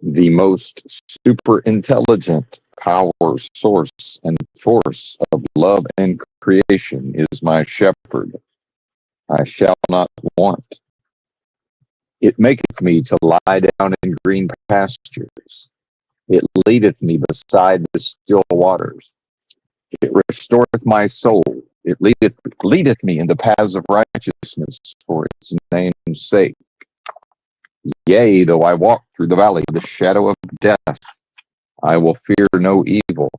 The most super intelligent power, source, and force of love and creation is my shepherd. I shall not want. It maketh me to lie down in green pastures. It leadeth me beside the still waters. It restoreth my soul. It leadeth me in the paths of righteousness for its name's sake. Yea, though I walk through the valley of the shadow of death, I will fear no evil.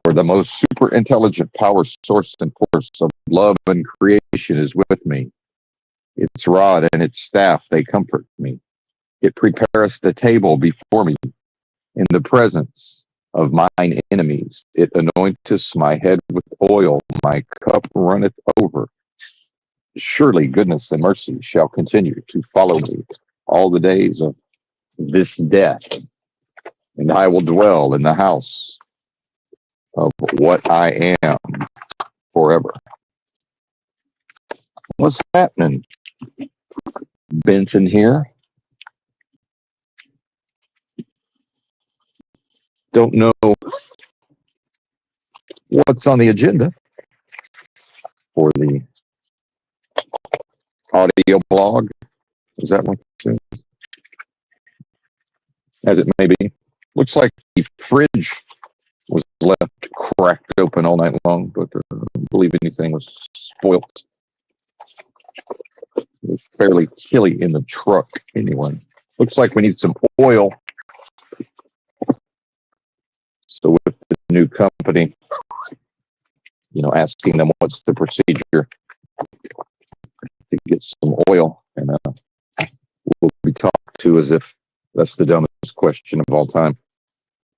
For the most super intelligent power, source, and force of love and creation is with me. Its rod and its staff, they comfort me. It prepareth the table before me in the presence of mine enemies. It anointeth my head with oil. My cup runneth over. Surely goodness and mercy shall continue to follow me all the days of this death, and I will dwell in the house of what I am forever. What's happening? Benton here. Don't know what's on the agenda for the audio blog. Is that what it is? As it may be. Looks like the fridge was left cracked open all night long, but I don't believe anything was spoilt. It was fairly chilly in the truck anyway. Looks like we need some oil. So with the new company, asking them what's the procedure to get some oil, and we'll be talked to as if that's the dumbest question of all time.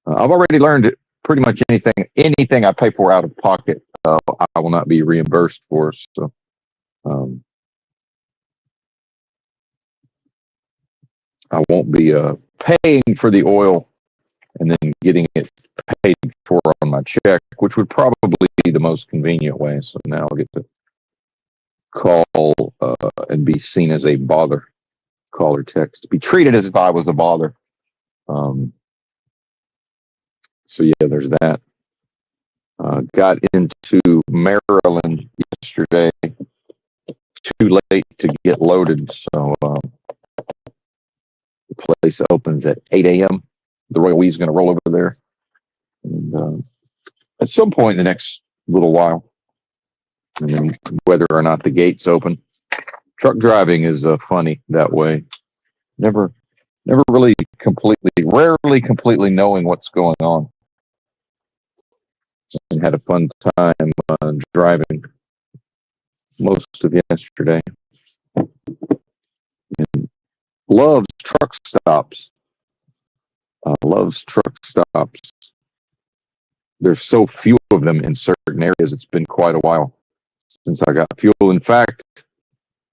I've already learned pretty much anything I pay for out of pocket, I will not be reimbursed for. So I won't be paying for the oil and then getting it paid for on my check, which would probably be the most convenient way. So now I'll get to call and be seen as a bother, call or text, be treated as if I was a bother. So yeah, there's that. Got into Maryland yesterday, too late to get loaded, so the place opens at 8 a.m. The Royal We's going to roll over there, and at some point in the next little while, and then whether or not the gates open. Truck driving is funny that way. Never really rarely completely knowing what's going on. And had a fun time driving most of yesterday. And loves truck stops. There's so few of them in certain areas. It's been quite a while since I got fuel. In fact,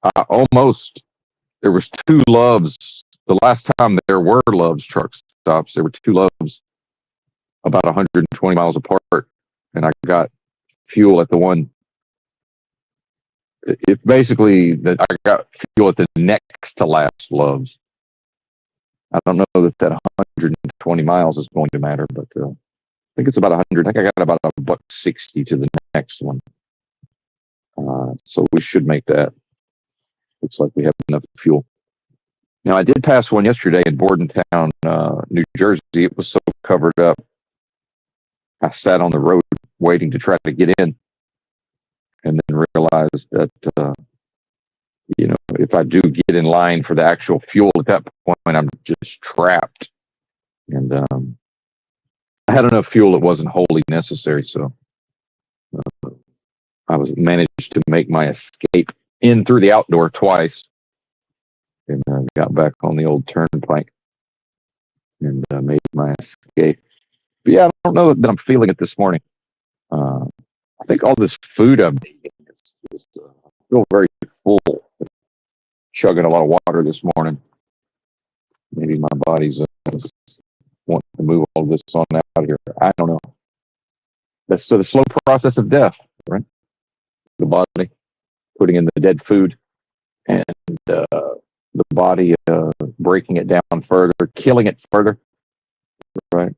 there was two Loves. The last time there were Loves truck stops, there were two Loves about 120 miles apart, and I got fuel at the one. It basically that I got fuel at the next to last Loves. I don't know that 120 miles is going to matter, but I think it's about 100. I think I got about $1.60 to the next one. So we should make that. Looks like we have enough fuel. Now, I did pass one yesterday in Bordentown, New Jersey. It was so covered up. I sat on the road waiting to try to get in, and then realized that, if I do get in line for the actual fuel at that point, I'm just trapped. And I had enough fuel that wasn't wholly necessary, so I managed to make my escape in through the outdoor twice, and got back on the old turnpike and made my escape. But yeah, I don't know that I'm feeling it this morning. I think all this food I'm eating is just I feel very full. Chugging a lot of water this morning. Maybe my body's wanting to move all this on out of here. I don't know. That's the slow process of death, right? The body putting in the dead food, and the body breaking it down down further, killing it further, right?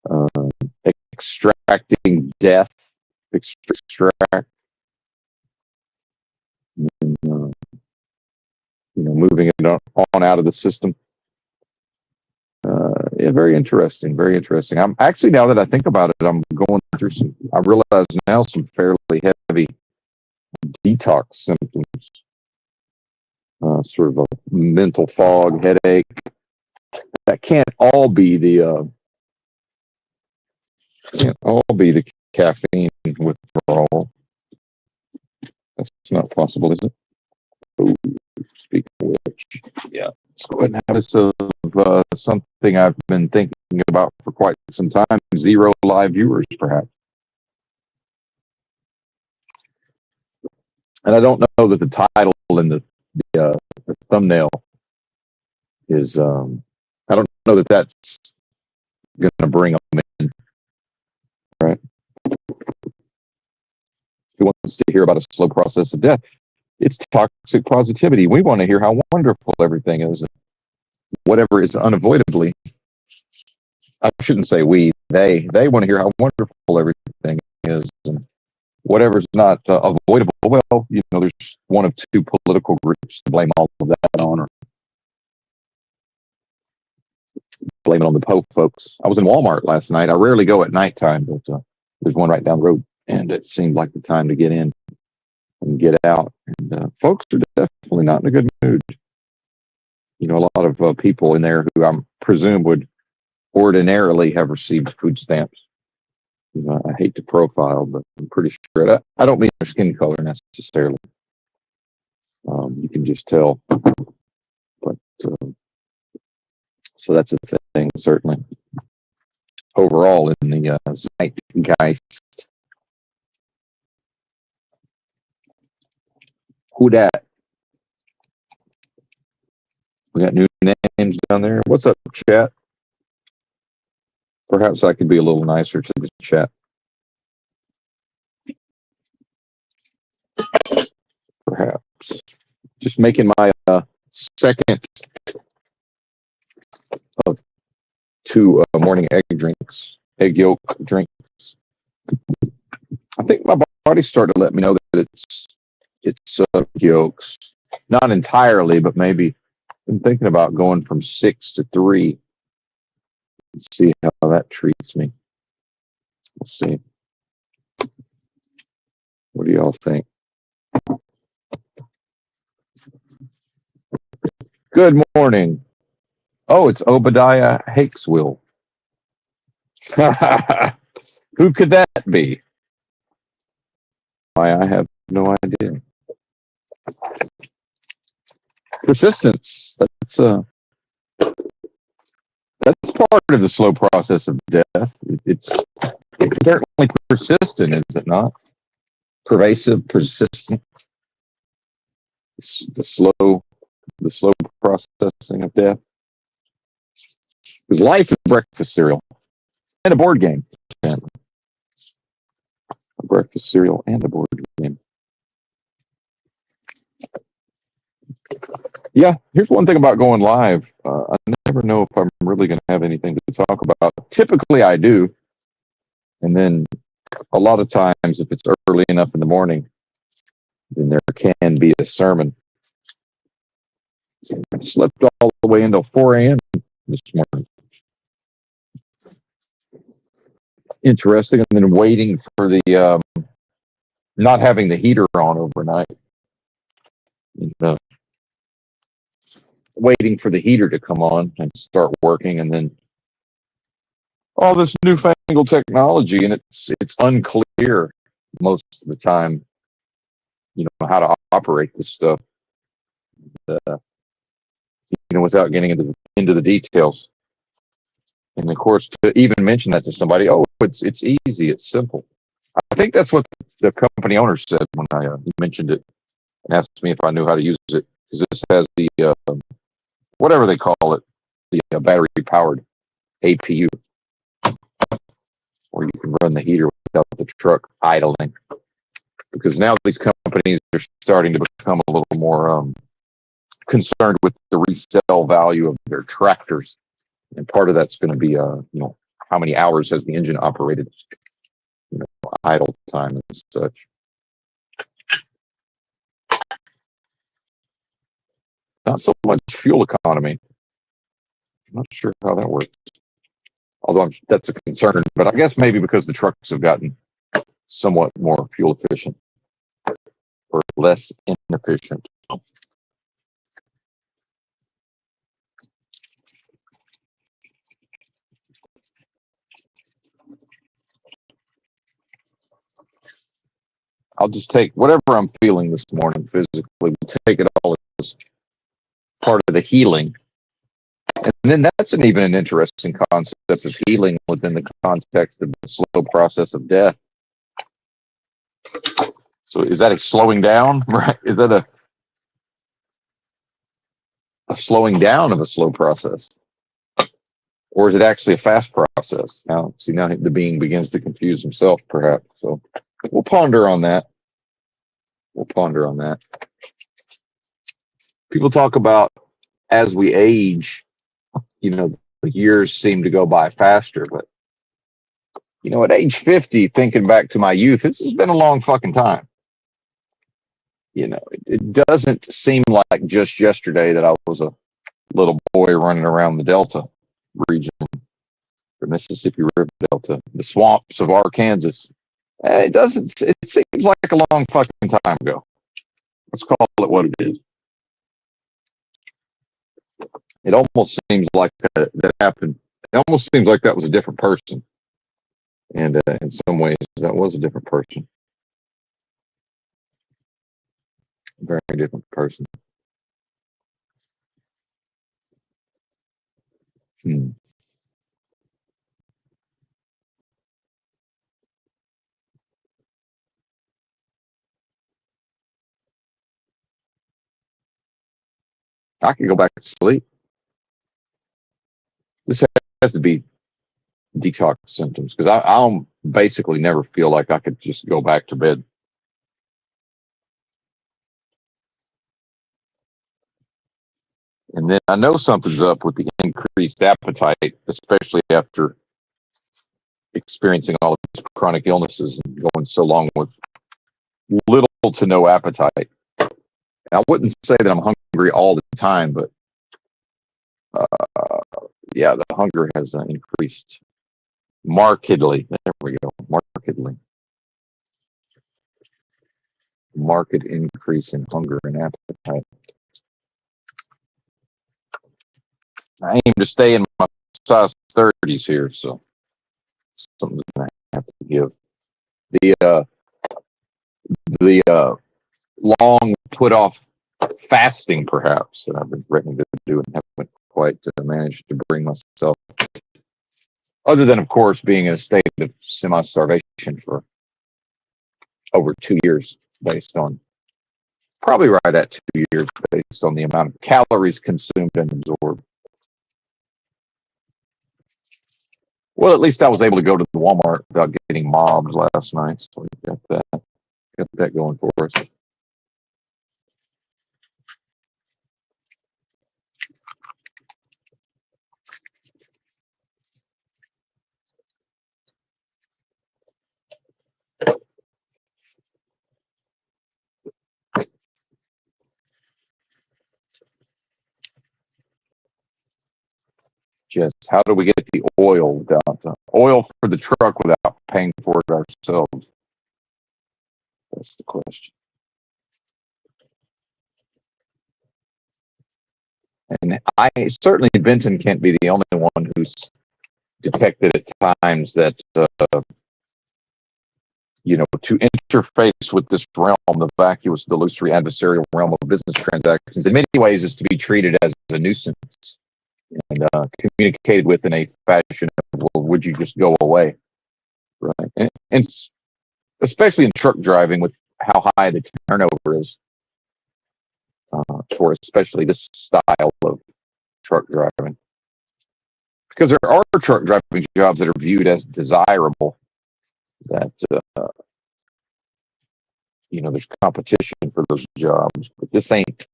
Uh, Extracting death, extract, and, moving it on out of the system. Yeah, very interesting, very interesting. I'm actually, now that I think about it, I'm going through I realize now some fairly heavy detox symptoms, sort of a mental fog, headache. That can't all be the caffeine withdrawal. That's not possible, is it? Oh, speaking of which, yeah. Let's go ahead and have this of something I've been thinking about for quite some time. 0 live viewers, perhaps. And I don't know that the title and the thumbnail is. I don't know that that's going to bring them in, right? Who wants to hear about a slow process of death? It's toxic positivity. We want to hear how wonderful everything is. Whatever is unavoidably, I shouldn't say we, they want to hear how wonderful everything is. And whatever's not avoidable, well, there's one of two political groups to blame all of that on, or blame it on the Pope folks. I was in Walmart last night. I rarely go at nighttime, but there's one right down the road, and it seemed like the time to get in and get out. And folks are definitely not in a good mood. A lot of people in there who I presume would ordinarily have received food stamps. I hate to profile, but I'm pretty sure. I don't mean their skin color necessarily. You can just tell. But so that's a thing, certainly. Overall, in the zeitgeist. Who dat? We got new names down there. What's up, chat? Perhaps I could be a little nicer to the chat. Perhaps. Just making my second of 2 morning egg yolk drinks. I think my body's starting to let me know that it's yolks. Not entirely, but maybe. I'm thinking about going from 6 to 3. Let's see how that treats me. We'll see. What do y'all think? Good morning. Oh, it's Obadiah Hakeswill. Who could that be? Why, I have no idea. Persistence. That's part of the slow process of death. It's certainly persistent, is it not? Pervasive, persistent. The slow processing of death. Because life is breakfast cereal and a board game. A breakfast cereal and a board game. Yeah, here's one thing about going live. I never know if I'm really going to have anything to talk about. Typically, I do. And then a lot of times, if it's early enough in the morning, then there can be a sermon. I slept all the way until 4 a.m. this morning. Interesting. And then waiting for the, not having the heater on overnight. And, waiting for the heater to come on and start working, and then all this newfangled technology, and it's unclear most of the time, how to operate this stuff, without getting into the details. And of course, to even mention that to somebody, oh, it's easy, it's simple. I think that's what the company owner said when he mentioned it and asked me if I knew how to use it, because this has the whatever they call it, the battery-powered APU, where you can run the heater without the truck idling. Because now these companies are starting to become a little more concerned with the resale value of their tractors, and part of that's going to be, how many hours has the engine operated, idle time and such. Not so much fuel economy. I'm not sure how that works. Although that's a concern, but I guess maybe because the trucks have gotten somewhat more fuel efficient or less inefficient. I'll just take whatever I'm feeling this morning physically. We'll take it all as part of the healing. And then that's even an interesting concept of healing within the context of the slow process of death. So is that a slowing down, right? Is that a slowing down of a slow process? Or is it actually a fast process? Now the being begins to confuse himself, perhaps. So we'll ponder on that. People talk about as we age, the years seem to go by faster. But, at age 50, thinking back to my youth, this has been a long fucking time. It doesn't seem like just yesterday that I was a little boy running around the Delta region, the Mississippi River Delta, the swamps of Arkansas. It seems like a long fucking time ago. Let's call it what it is. It almost seems like that happened. It almost seems like that was a different person. And in some ways, that was a different person. A very different person. I could go back to sleep. This has to be detox symptoms because I'll basically never feel like I could just go back to bed. And then I know something's up with the increased appetite, especially after experiencing all of these chronic illnesses and going so long with little to no appetite. I wouldn't say that I'm hungry all the time, but yeah, the hunger has increased markedly. There we go, markedly. Marked increase in hunger and appetite. I aim to stay in my size 30s here, so something's gonna have to give. The long put off fasting, perhaps, that I've been threatening to do and haven't quite managed to bring myself. Other than, of course, being in a state of semi-starvation for over 2 years, based on probably right at 2 years, based on the amount of calories consumed and absorbed. Well, at least I was able to go to the Walmart without getting mobbed last night, so we got that going for us. Just how do we get the oil without oil for the truck without paying for it ourselves? That's the question. And certainly Benton can't be the only one who's detected at times that to interface with this realm, the vacuous, delusory, adversarial realm of business transactions, in many ways is to be treated as a nuisance and communicated with in a fashion of, well, would you just go away? Right. And especially in truck driving with how high the turnover is for especially this style of truck driving. Because there are truck driving jobs that are viewed as desirable, that there's competition for those jobs, but this ain't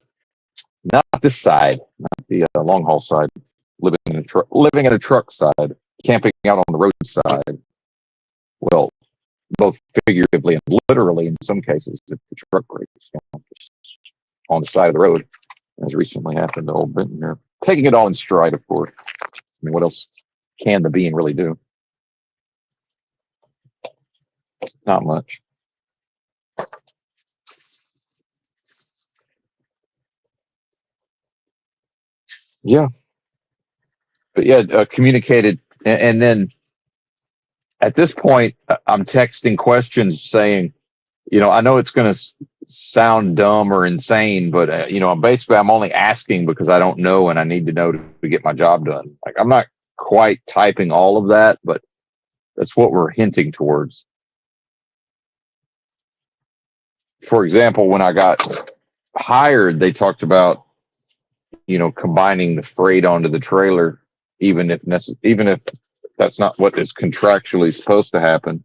Not this side, not the long haul side. Living in a truck side, camping out on the roadside. Well, both figuratively and literally in some cases, if the truck breaks down just on the side of the road, as recently happened to old Benton here. Taking it all in stride, of course. I mean, what else can the being really do? Not much. Yeah. But yeah, communicated. And then at this point, I'm texting questions saying, I know it's going to sound dumb or insane, but I'm only asking because I don't know and I need to know to get my job done. Like, I'm not quite typing all of that, but that's what we're hinting towards. For example, when I got hired, they talked about, combining the freight onto the trailer, even if that's not what is contractually supposed to happen.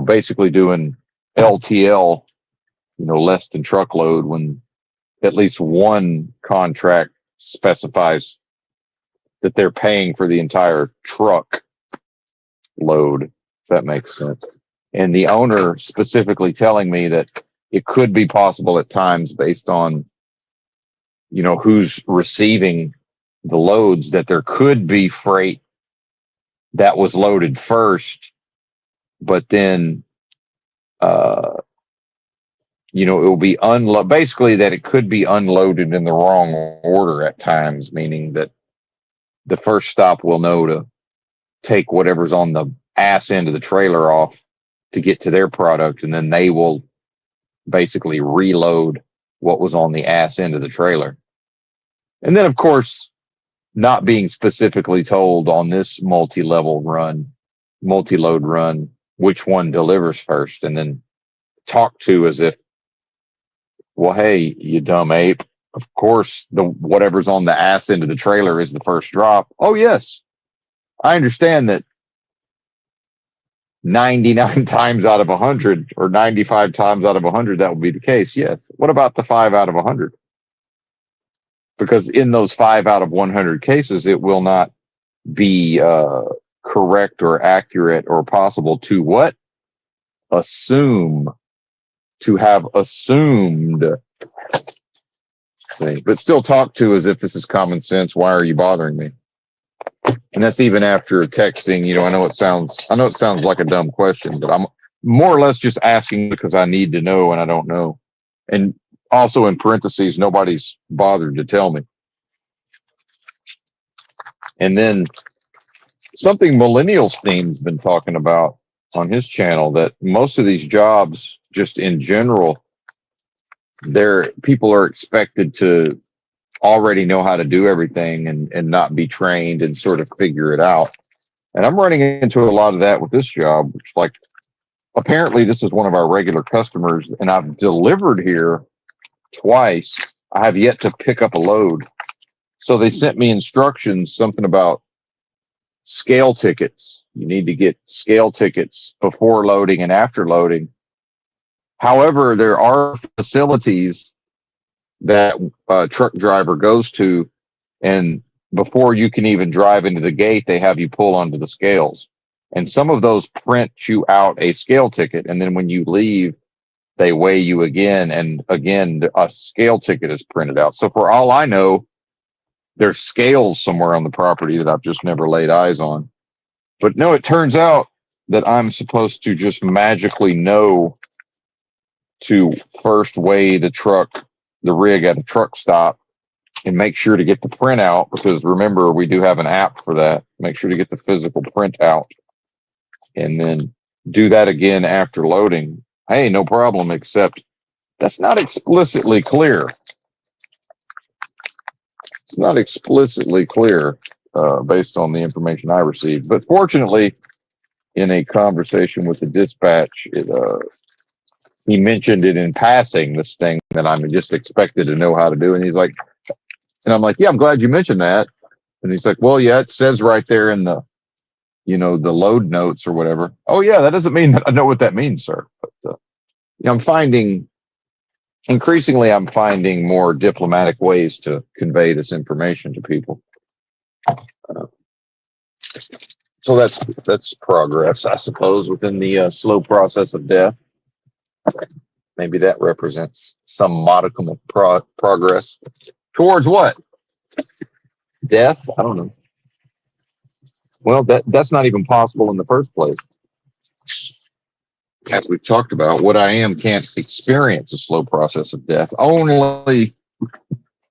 Basically doing LTL, less than truckload, when at least one contract specifies that they're paying for the entire truck load, if that makes sense. And the owner specifically telling me that it could be possible at times, based on, who's receiving the loads, that there could be freight that was loaded first, but then, it will be unloaded. Basically, that it could be unloaded in the wrong order at times, meaning that the first stop will know to take whatever's on the ass end of the trailer off to get to their product, and then they will basically reload what was on the ass end of the trailer. And then, of course, not being specifically told on this multi-load run, which one delivers first, and then talked to as if, well, hey, you dumb ape, of course the whatever's on the ass end of the trailer is the first drop. Oh yes, I understand that 99 times out of 100 or 95 times out of 100 that will be the case. Yes. What about the 5 out of 100? Because in those 5 out of 100 cases, it will not be correct or accurate or possible to what? Assume. To have assumed. But still talk to as if this is common sense. Why are you bothering me? And that's even after texting. I know it sounds like a dumb question, but I'm more or less just asking because I need to know and I don't know. And also in parentheses, nobody's bothered to tell me. And then something Millennial Steam's been talking about on his channel, that most of these jobs, just in general, people are expected to already know how to do everything and not be trained and sort of figure it out. And I'm running into a lot of that with this job, which, like, apparently this is one of our regular customers, and I've delivered here twice. I have yet to pick up a load. So they sent me instructions, something about scale tickets. You need to get scale tickets before loading and after loading. However, there are facilities that a truck driver goes to, and before you can even drive into the gate, they have you pull onto the scales. And some of those print you out a scale ticket, and then when you leave, they weigh you again, and again, a scale ticket is printed out. So for all I know, there's scales somewhere on the property that I've just never laid eyes on. But no, it turns out that I'm supposed to just magically know to first weigh the rig at a truck stop, and make sure to get the printout, because remember, we do have an app for that. Make sure to get the physical printout, and then do that again after loading. Hey, no problem, except that's not explicitly clear. It's not explicitly clear based on the information I received. But fortunately, in a conversation with the dispatch, he mentioned it in passing, this thing that I'm just expected to know how to do. And he's like, and I'm like, yeah, I'm glad you mentioned that. And he's like, well, yeah, it says right there in the, the load notes or whatever. Oh yeah, that doesn't mean that I know what that means, sir. But I'm finding increasingly, I'm finding more diplomatic ways to convey this information to people. So that's progress, I suppose, within the slow process of death. Maybe that represents some modicum of progress towards what? Death? I don't know. Well, that's not even possible in the first place. As we've talked about, what I am can't experience a slow process of death, only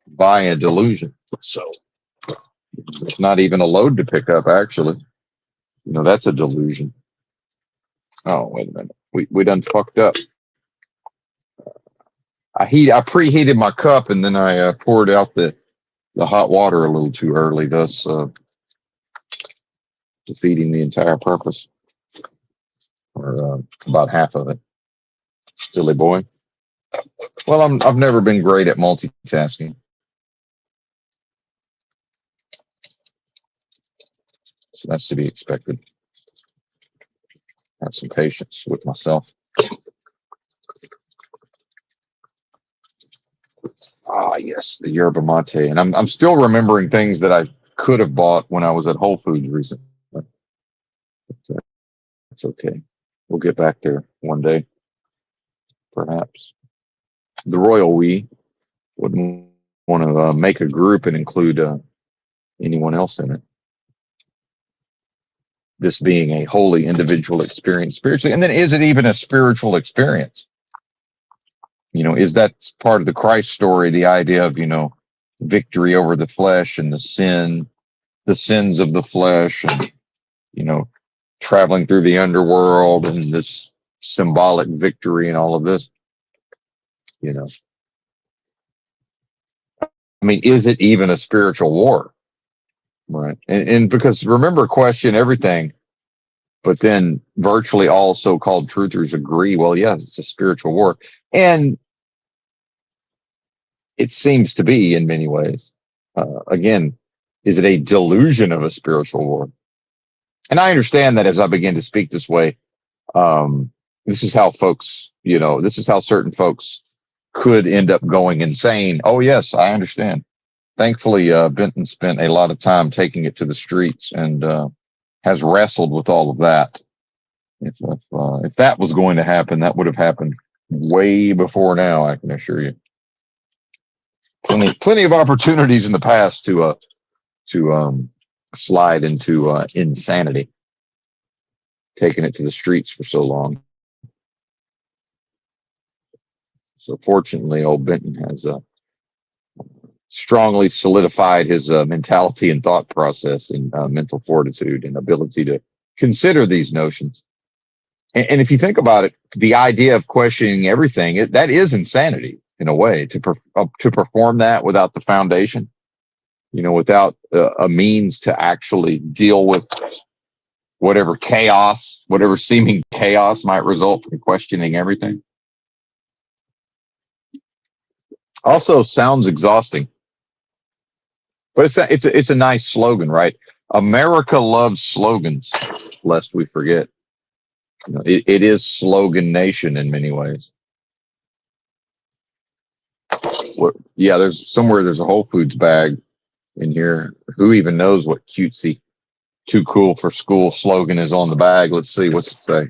by a delusion. So it's not even a load to pick up, actually. That's a delusion. Oh, wait a minute. We done fucked up. I preheated my cup and then I poured out the hot water a little too early, thus defeating the entire purpose, or about half of it. Silly boy. Well, I've never been great at multitasking. So that's to be expected. Have some patience with myself. Ah, yes, the yerba mate. And I'm still remembering things that I could have bought when I was at Whole Foods recently. But it's okay. We'll get back there one day, perhaps. The royal we wouldn't want to make a group and include anyone else in it. This being a wholly individual experience spiritually. And then is it even a spiritual experience? Is that part of the Christ story, the idea of, victory over the flesh and the sins of the flesh, and, traveling through the underworld and this symbolic victory and all of this, is it even a spiritual war? Right. And because remember, question everything, but then virtually all so-called truthers agree, well, yes, it's a spiritual war. And it seems to be in many ways. Again, is it a delusion of a spiritual war? And I understand that as I begin to speak this way, this is how folks, this is how certain folks could end up going insane. Oh, yes, I understand. Thankfully, Benton spent a lot of time taking it to the streets and has wrestled with all of that. If that was going to happen, that would have happened way before now, I can assure you. Plenty of opportunities in the past to slide into insanity, taking it to the streets for so long. So fortunately, old Benton has strongly solidified his mentality and thought process and mental fortitude and ability to consider these notions. And if you think about it, the idea of questioning everything, that is insanity in a way, to perform that without the foundation, without a means to actually deal with whatever seeming chaos might result from questioning everything. Also sounds exhausting, but it's a nice slogan, right? America loves slogans, lest we forget. It is slogan nation in many ways. There's a Whole Foods bag in here. Who even knows what cutesy "too cool for school" slogan is on the bag? Let's see, what's it say?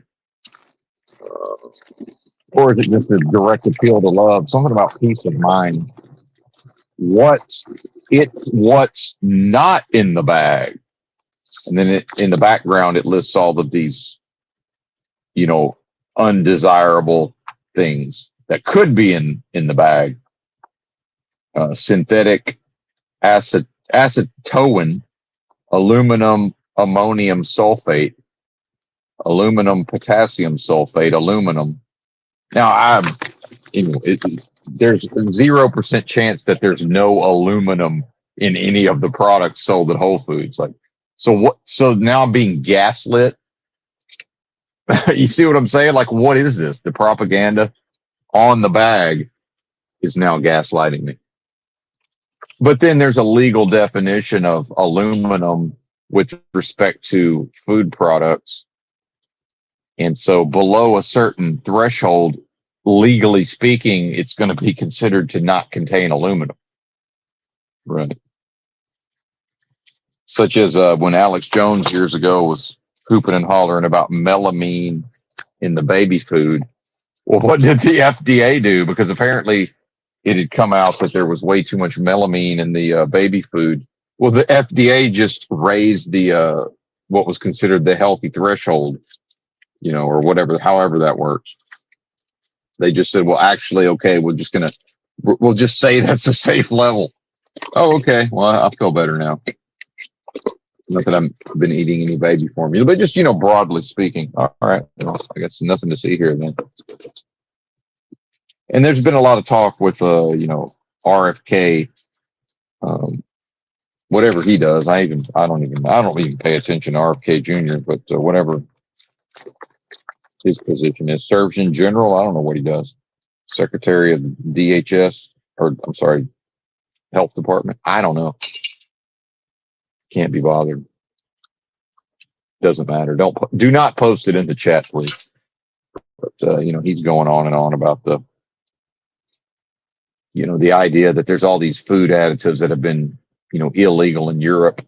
Or is it just a direct appeal to love? Something about peace of mind. What's not in the bag? And then in the background, it lists all of these, undesirable things that could be in the bag. Synthetic acetone, aluminum ammonium sulfate, aluminum potassium sulfate, aluminum. Now, there's 0% chance that there's no aluminum in any of the products sold at Whole Foods. So now I'm being gaslit. You see what I'm saying? Like, what is this? The propaganda on the bag is now gaslighting me. But then there's a legal definition of aluminum with respect to food products. And so below a certain threshold legally speaking, it's going to be considered to not contain aluminum. Right. Such as when Alex Jones years ago was hooping and hollering about melamine in the baby food. Well, what did the FDA do? Because apparently it had come out that there was way too much melamine in the baby food. Well, the FDA just raised the what was considered the healthy threshold, or whatever, however that works. They just said, well, actually, okay, we'll just say that's a safe level. Oh, okay. Well, I feel better now. Not that I've been eating any baby formula, but just, broadly speaking. All right. Well, I guess nothing to see here then. And there's been a lot of talk with, RFK, whatever he does. I don't even pay attention to RFK Jr., but whatever his position is, Surgeon General. I don't know what he does. Secretary of DHS, or I'm sorry, Health Department. I don't know. Can't be bothered. Doesn't matter. Do not post it in the chat, please. But he's going on and on about the idea that there's all these food additives that have been illegal in Europe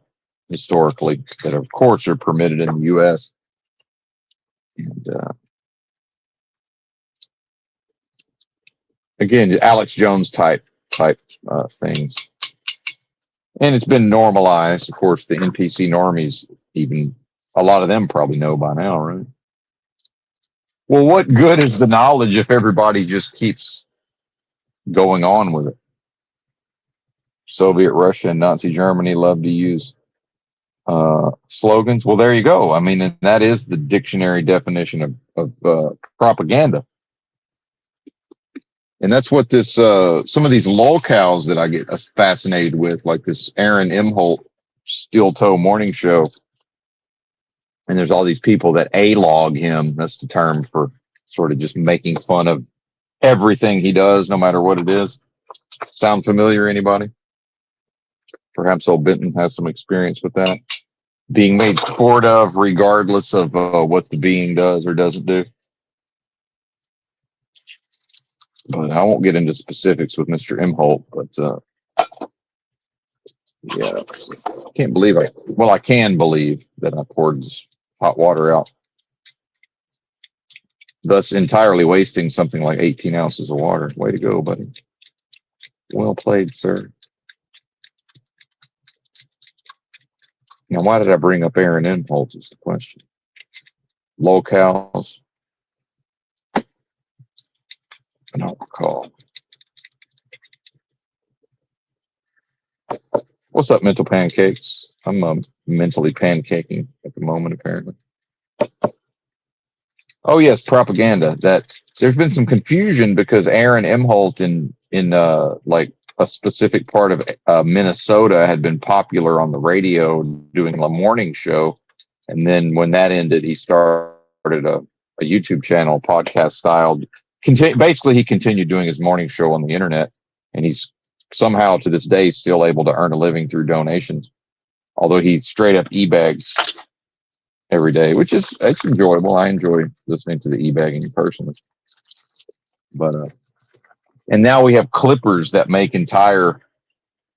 historically that of course are permitted in the U.S. And again, Alex Jones type things. And it's been normalized. Of course, the NPC normies, even a lot of them probably know by now, right? Well, what good is the knowledge if everybody just keeps going on with it? Soviet Russia and Nazi Germany love to use slogans. Well, there you go. I mean, that is the dictionary definition of propaganda. And that's what this, some of these lolcows that I get fascinated with, like this Aaron Imholt Steel Toe Morning Show. And there's all these people that A-log him. That's the term for sort of just making fun of everything he does, no matter what it is. Sound familiar, anybody? Perhaps old Benton has some experience with that. Being made sport of regardless of what the being does or doesn't do. But I won't get into specifics with Mr. Imholt, but yeah, I can believe that I poured this hot water out, thus entirely wasting something like 18 ounces of water. Way to go, buddy. Well played, sir. Now, why did I bring up Aaron Imholt is the question. Locales. I don't recall. What's up, mental pancakes? I'm mentally pancaking at the moment, apparently. Oh yes, propaganda. That there's been some confusion because Aaron Imholt in like a specific part of Minnesota had been popular on the radio doing a morning show, and then when that ended, he started a YouTube channel, podcast styled. Basically, he continued doing his morning show on the internet, and he's somehow to this day still able to earn a living through donations. Although he straight up e-bags every day, which is it's enjoyable. I enjoy listening to the e-bagging personally. But and now we have clippers that make entire.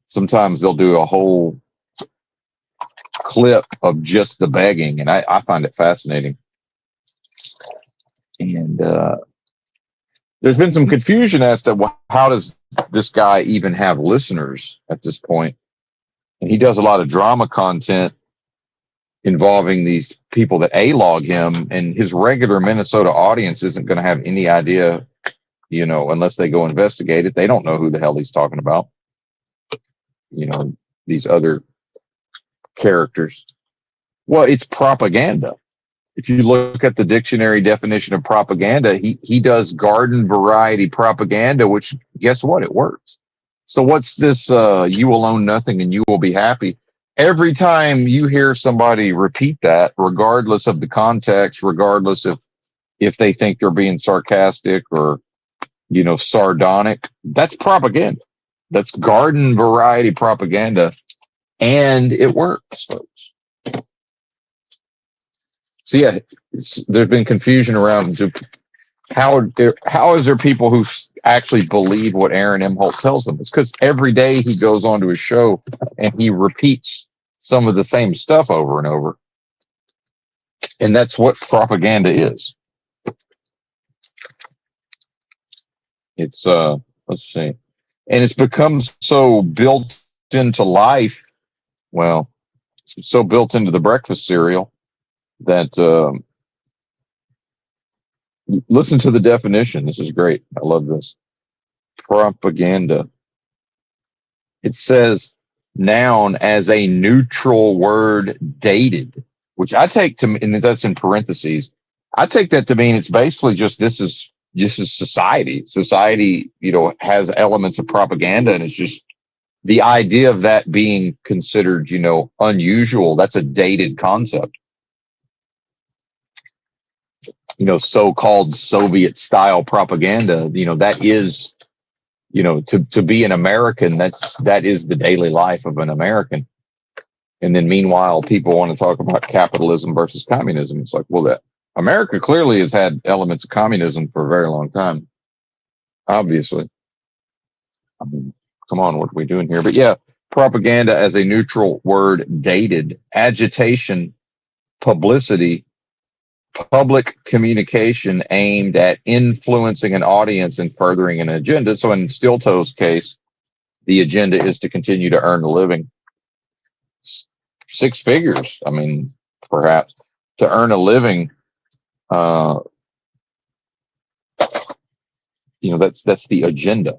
Sometimes they'll do a whole clip of just the begging, and I find it fascinating. And there's been some confusion as to how does this guy even have listeners at this point? And he does a lot of drama content involving these people that A-log him, and his regular Minnesota audience isn't going to have any idea, unless they go investigate it. They don't know who the hell he's talking about. These other characters. Well, it's propaganda. If you look at the dictionary definition of propaganda, he does garden variety propaganda, which guess what? It works. So what's this, you will own nothing and you will be happy? Every time you hear somebody repeat that, regardless of the context, regardless if they think they're being sarcastic or, sardonic, that's propaganda. That's garden variety propaganda. And it works, folks. So yeah, there's been confusion around how is there people who actually believe what Aaron M. Holt tells them? It's because every day he goes onto his show and he repeats some of the same stuff over and over. And that's what propaganda is. It's let's see. And it's become so built into life. Well, it's so built into the breakfast cereal that listen to the definition. This is great. I love this. Propaganda. It says noun as a neutral word dated, which I take to, and that's in parentheses. I take that to mean it's basically just this is society. Society, has elements of propaganda, and it's just the idea of that being considered, unusual. That's a dated concept. So-called Soviet style propaganda, that is, to be an American, that is the daily life of an American. And then meanwhile, people want to talk about capitalism versus communism. It's like, well, that America clearly has had elements of communism for a very long time. Obviously. I mean, come on, what are we doing here? But yeah, propaganda as a neutral word dated, agitation, publicity, public communication aimed at influencing an audience and furthering an agenda. So in Stilto's case, the agenda is to continue to earn a living. Six figures, I mean, perhaps, to earn a living. That's the agenda,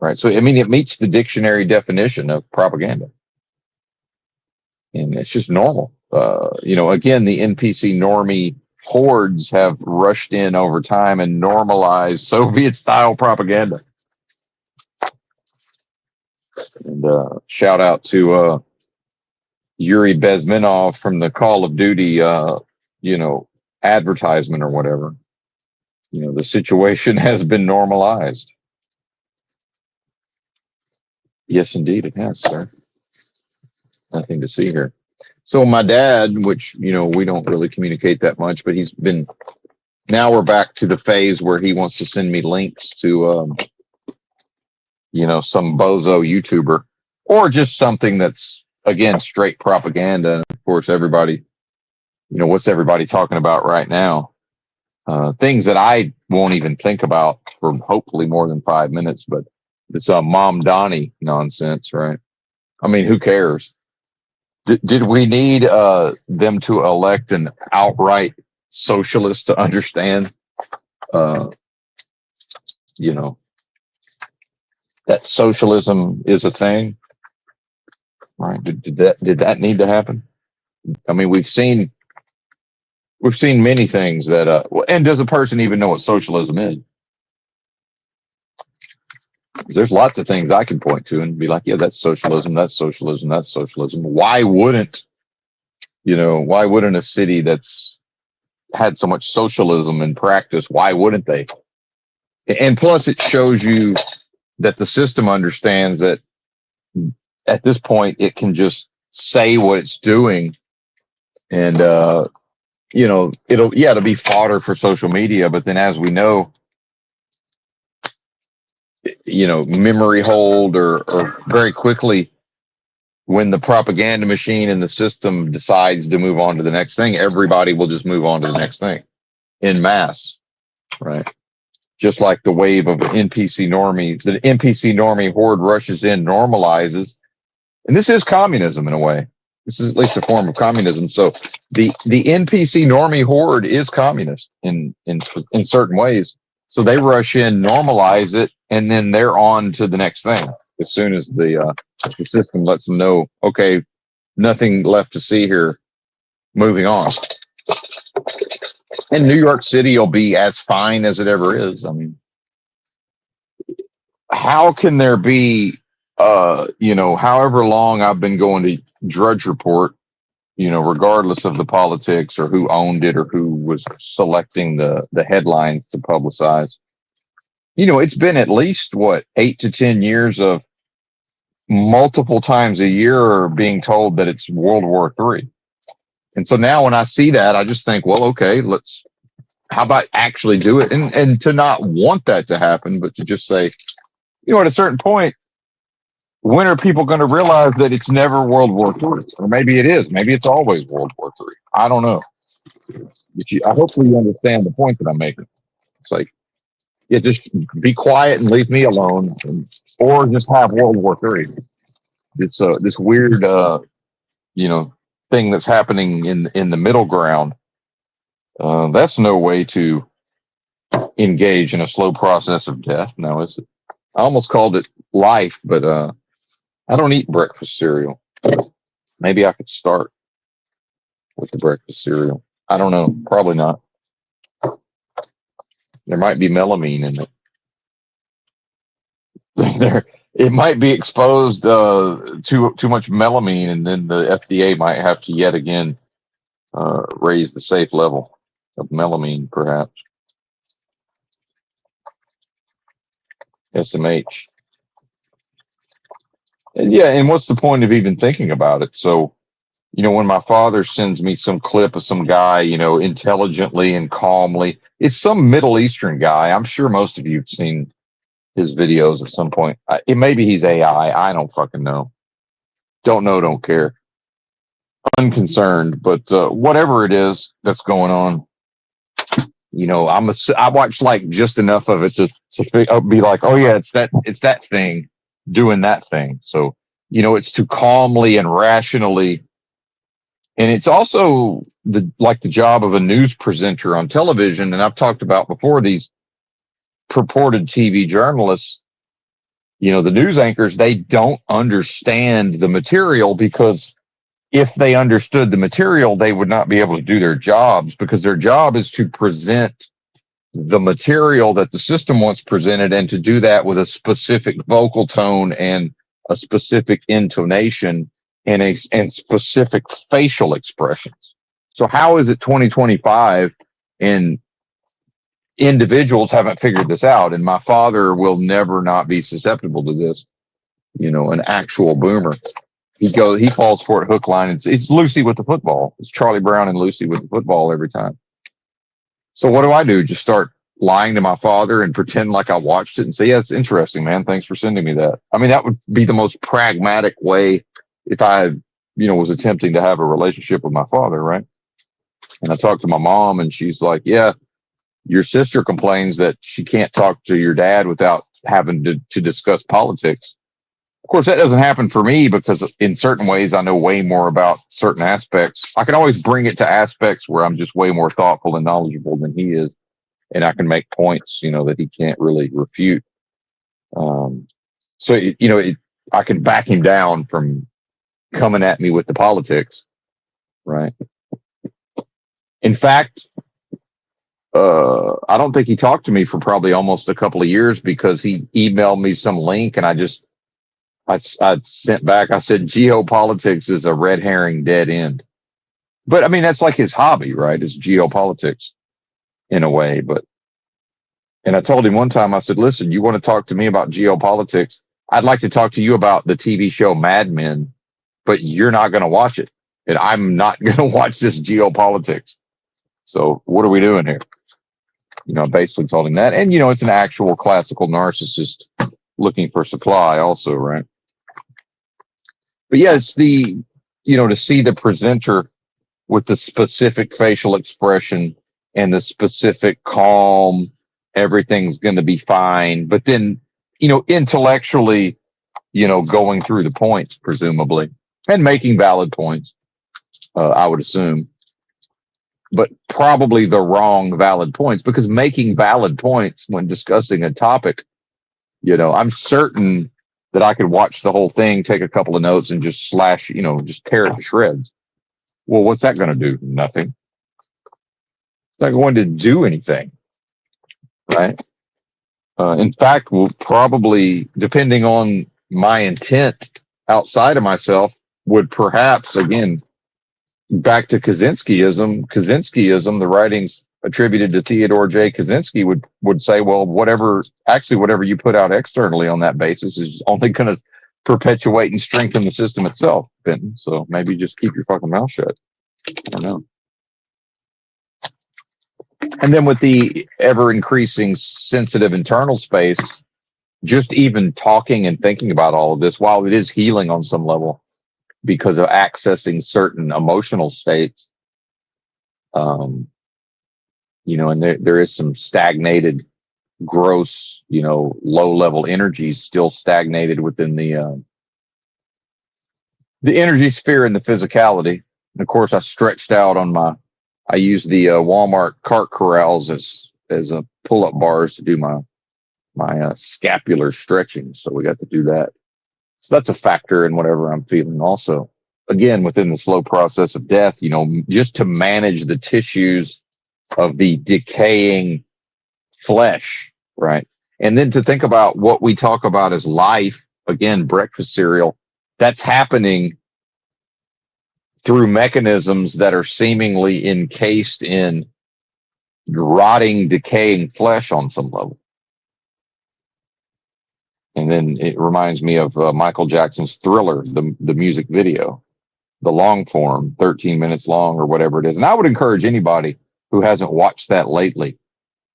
right? So, I mean, it meets the dictionary definition of propaganda. And it's just normal. Again, the NPC normie hordes have rushed in over time and normalized Soviet-style propaganda. And shout out to Yuri Bezmenov from the Call of Duty, advertisement or whatever. The situation has been normalized. Yes, indeed, it has, sir. Nothing to see here. So my dad, which, we don't really communicate that much, but now we're back to the phase where he wants to send me links to, some bozo YouTuber or just something that's, again, straight propaganda. And of course, everybody, what's everybody talking about right now? Things that I won't even think about for hopefully more than 5 minutes, but this Mom Donnie nonsense, right? I mean, who cares? Did we need them to elect an outright socialist to understand, that socialism is a thing, right? Did that need to happen? I mean, we've seen many things that. And does a person even know what socialism is? There's lots of things I can point to and be like, yeah, that's socialism, that's socialism, that's socialism. Why wouldn't a city that's had so much socialism in practice, why wouldn't they? And plus it shows you that the system understands that at this point it can just say what it's doing and it'll be fodder for social media, but then as we know, memory hold or very quickly when the propaganda machine and the system decides to move on to the next thing, everybody will just move on to the next thing en masse, right? Just like the wave of NPC normies, the NPC normie horde rushes in, normalizes, and this is communism in a way. This is at least a form of communism. So the NPC normie horde is communist in certain ways. So they rush in, normalize it, and then they're on to the next thing as soon as the system lets them know, okay, nothing left to see here, moving on. And New York City will be as fine as it ever is. I mean, how can there be, however long I've been going to Drudge Report, regardless of the politics or who owned it or who was selecting the headlines to publicize, it's been at least 8 to 10 years of multiple times a year being told that it's World War III. And so now when I see that, I just think, well, okay, let's how about actually do it? And to not want that to happen, but to just say, at a certain point, when are people going to realize that it's never World War III? Or maybe it is. Maybe it's always World War III. I don't know. But I hopefully you understand the point that I'm making. It's like, yeah, just be quiet and leave me alone, or just have World War III. This weird, thing that's happening in the middle ground. That's no way to engage in a slow process of death. No, is it? I almost called it life, but I don't eat breakfast cereal. Maybe I could start with the breakfast cereal. I don't know. Probably not. There might be melamine in it. It might be exposed too much melamine, and then the FDA might have to yet again raise the safe level of melamine, perhaps. SMH. And yeah, and what's the point of even thinking about it? So, when my father sends me some clip of some guy, intelligently and calmly, it's some Middle Eastern guy. I'm sure most of you have seen his videos at some point. Maybe he's AI. I don't fucking know. Don't know, don't care. Unconcerned, but whatever it is that's going on, I watched like just enough of it to be like, oh yeah, it's that thing doing that thing. So, it's to calmly and rationally. And it's also the job of a news presenter on television. And I've talked about before these purported TV journalists, the news anchors, they don't understand the material, because if they understood the material, they would not be able to do their jobs, because their job is to present the material that the system wants presented, and to do that with a specific vocal tone and a specific intonation and specific facial expressions. So how is it 2025 and individuals haven't figured this out? And my father will never not be susceptible to this. An actual boomer. He falls for it hook, line, and it's Lucy with the football. It's Charlie Brown and Lucy with the football every time. So what do? Just start lying to my father and pretend like I watched it and say, yeah, it's interesting, man. Thanks for sending me that. I mean, that would be the most pragmatic way if I, was attempting to have a relationship with my father, right? And I talked to my mom, and she's like, yeah, your sister complains that she can't talk to your dad without having to discuss politics. Of course, that doesn't happen for me, because in certain ways I know way more about certain aspects. I can always bring it to aspects where I'm just way more thoughtful and knowledgeable than he is, and I can make points, that he can't really refute. So, I can back him down from coming at me with the politics, right? In fact, I don't think he talked to me for probably almost a couple of years, because he emailed me some link, and I sent back, I said, geopolitics is a red herring dead end. But I mean, that's like his hobby, right? Is geopolitics in a way. And I told him one time, I said, listen, you want to talk to me about geopolitics? I'd like to talk to you about the TV show Mad Men, but you're not going to watch it. And I'm not going to watch this geopolitics. So what are we doing here? I basically told him that. And, it's an actual classical narcissist looking for supply also, right? But yeah, it's to see the presenter with the specific facial expression and the specific calm, everything's going to be fine. But then, intellectually, going through the points, presumably, and making valid points, I would assume, but probably the wrong valid points, because making valid points when discussing a topic, I'm certain that I could watch the whole thing, take a couple of notes, and just just tear it to shreds. Well, what's that going to do? Nothing. It's not going to do anything, right? In fact, will probably, depending on my intent outside of myself, would perhaps, again, back to Kaczynskiism, the writings attributed to Theodore J. Kaczynski would say, well, whatever you put out externally on that basis is only going to perpetuate and strengthen the system itself, Benton. So maybe just keep your fucking mouth shut. I don't know. And then with the ever increasing sensitive internal space, just even talking and thinking about all of this, while it is healing on some level because of accessing certain emotional states, and there is some stagnated, gross, low level energies still stagnated within the energy sphere and the physicality. And of course, I stretched out on I used the Walmart cart corrals as a pull-up bars to do my scapular stretching. So we got to do that. So that's a factor in whatever I'm feeling also. Again, within the slow process of death, just to manage the tissues of the decaying flesh, right? And then to think about what we talk about as life, again, breakfast cereal, that's happening through mechanisms that are seemingly encased in rotting, decaying flesh on some level. And then it reminds me of Michael Jackson's Thriller, the music video, the long form, 13 minutes long or whatever it is. And I would encourage anybody who hasn't watched that lately,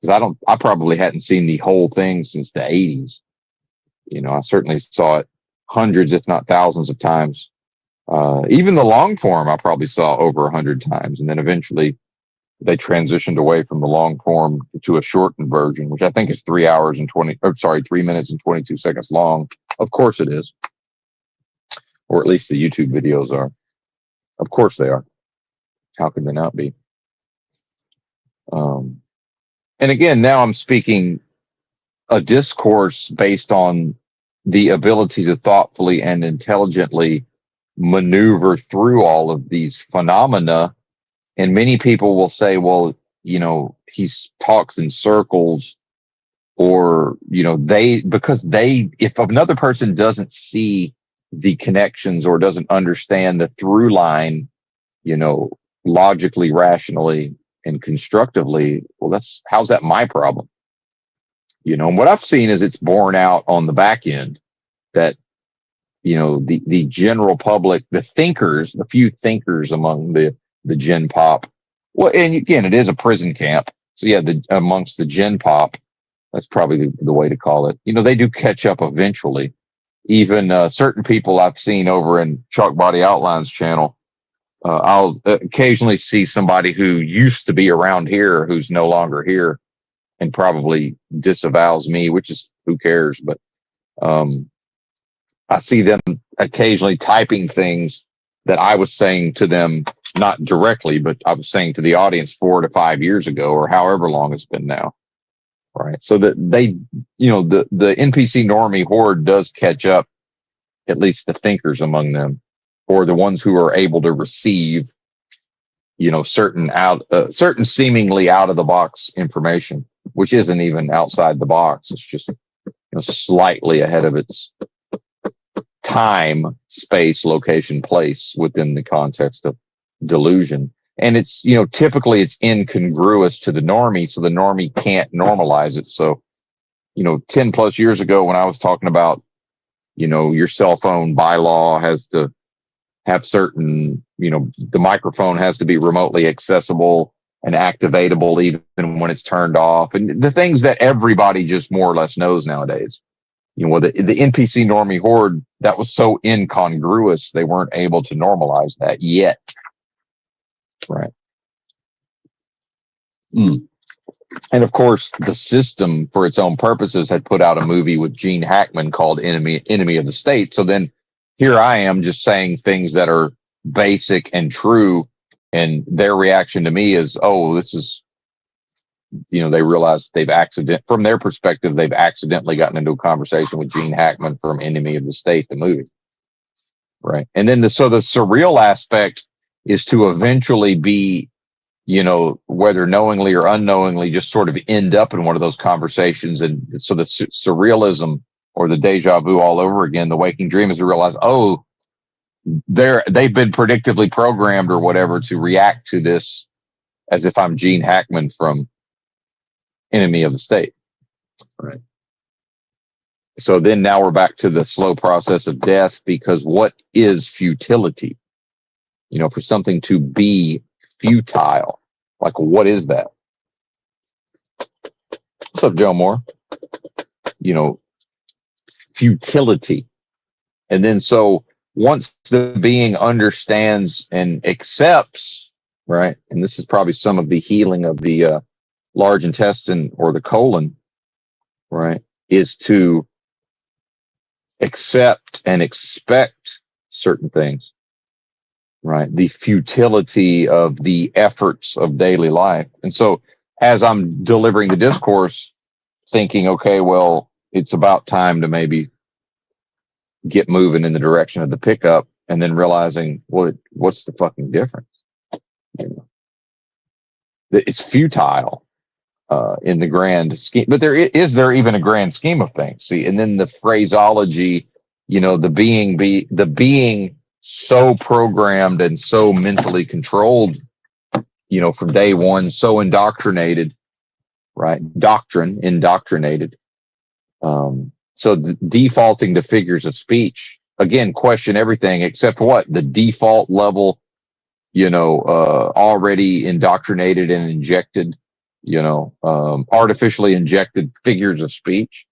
because I probably hadn't seen the whole thing since the 80s. I certainly saw it hundreds, if not thousands of times. Even the long form, I probably saw over 100 times. And then eventually they transitioned away from the long form to a shortened version, which I think is 3 minutes and 22 seconds long. Of course it is. Or at least the YouTube videos are. Of course they are. How could they not be? And again, now I'm speaking a discourse based on the ability to thoughtfully and intelligently maneuver through all of these phenomena. And many people will say, well, he talks in circles, or, if another person doesn't see the connections or doesn't understand the through line, logically, rationally, and constructively, well, how's that my problem? And what I've seen is it's borne out on the back end that, the general public, the thinkers, the few thinkers among the Gen Pop. Well, and again, it is a prison camp. So yeah, amongst the Gen Pop, that's probably the way to call it. They do catch up eventually. Even certain people I've seen over in Chalk Body Outlines channel, I'll occasionally see somebody who used to be around here who's no longer here and probably disavows me, which is who cares. But I see them occasionally typing things that I was saying to them, not directly, but I was saying to the audience 4 to 5 years ago, or however long it's been now. Right. So that they, the NPC normie horde does catch up, at least the thinkers among them, or the ones who are able to receive, certain seemingly out of the box information, which isn't even outside the box. It's just, slightly ahead of its time, space, location, place within the context of delusion. And it's, typically it's incongruous to the normie, so the normie can't normalize it. So, 10 plus years ago when I was talking about, your cell phone by law has to have certain, the microphone has to be remotely accessible and activatable even when it's turned off. And the things that everybody just more or less knows nowadays. The NPC normie horde, that was so incongruous, they weren't able to normalize that yet. Right. And of course, the system, for its own purposes, had put out a movie with Gene Hackman called Enemy of the State. So then here I am just saying things that are basic and true. And their reaction to me is, oh, this is, they realize from their perspective, they've accidentally gotten into a conversation with Gene Hackman from Enemy of the State, the movie. Right. And then the surreal aspect is to eventually be, whether knowingly or unknowingly, just sort of end up in one of those conversations. And so the surrealism or the deja vu all over again, the waking dream is to realize, oh, they've been predictively programmed or whatever to react to this as if I'm Gene Hackman from Enemy of the State. Right. So then now we're back to the slow process of death, because what is futility? For something to be futile, like what is that? What's up, Joe Moore? Futility. And then so once the being understands and accepts, right, and this is probably some of the healing of the large intestine or the colon, right, is to accept and expect certain things, right? The futility of the efforts of daily life. And so as I'm delivering the discourse, thinking, okay, well, it's about time to maybe get moving in the direction of the pickup, and then realizing, what's the fucking difference? It's futile in the grand scheme, but is there even a grand scheme of things? See, and then the phraseology, the being so programmed and so mentally controlled, from day one, so indoctrinated, right? Indoctrinated. So defaulting to figures of speech, again, question everything except what? The default level, already indoctrinated and injected, artificially injected figures of speech,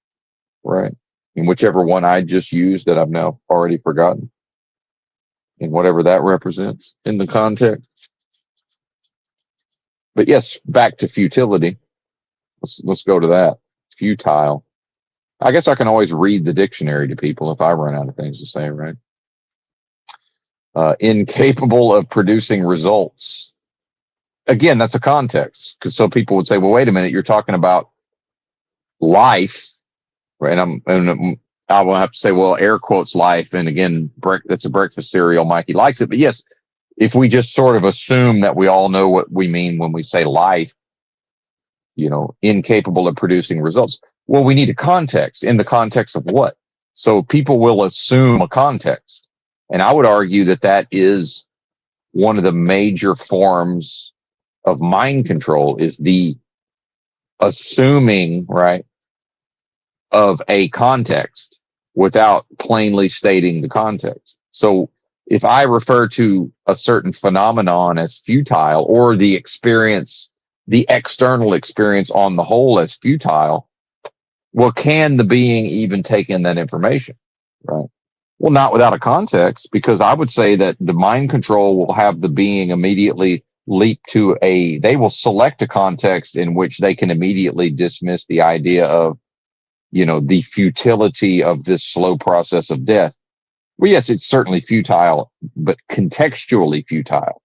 right? And whichever one I just used that I've now already forgotten, and whatever that represents in the context. But yes, back to futility. Let's go to that. Futile. I guess I can always read the dictionary to people if I run out of things to say, right? Incapable of producing results. Again, that's a context, because so people would say, well, wait a minute, you're talking about life, right? And I will have to say, well, air quotes life. And again, that's a breakfast cereal. Mikey likes it. But yes, if we just sort of assume that we all know what we mean when we say life, incapable of producing results. Well, we need a context. In the context of what? So people will assume a context. And I would argue that that is one of the major forms of mind control, is the assuming, right, of a context without plainly stating the context. So if I refer to a certain phenomenon as futile, or the experience, the external experience on the whole as futile, well, can the being even take in that information, right? Well, not without a context, because I would say that the mind control will have the being immediately leap to they will select a context in which they can immediately dismiss the idea of, the futility of this slow process of death. Well, yes, it's certainly futile, but contextually futile.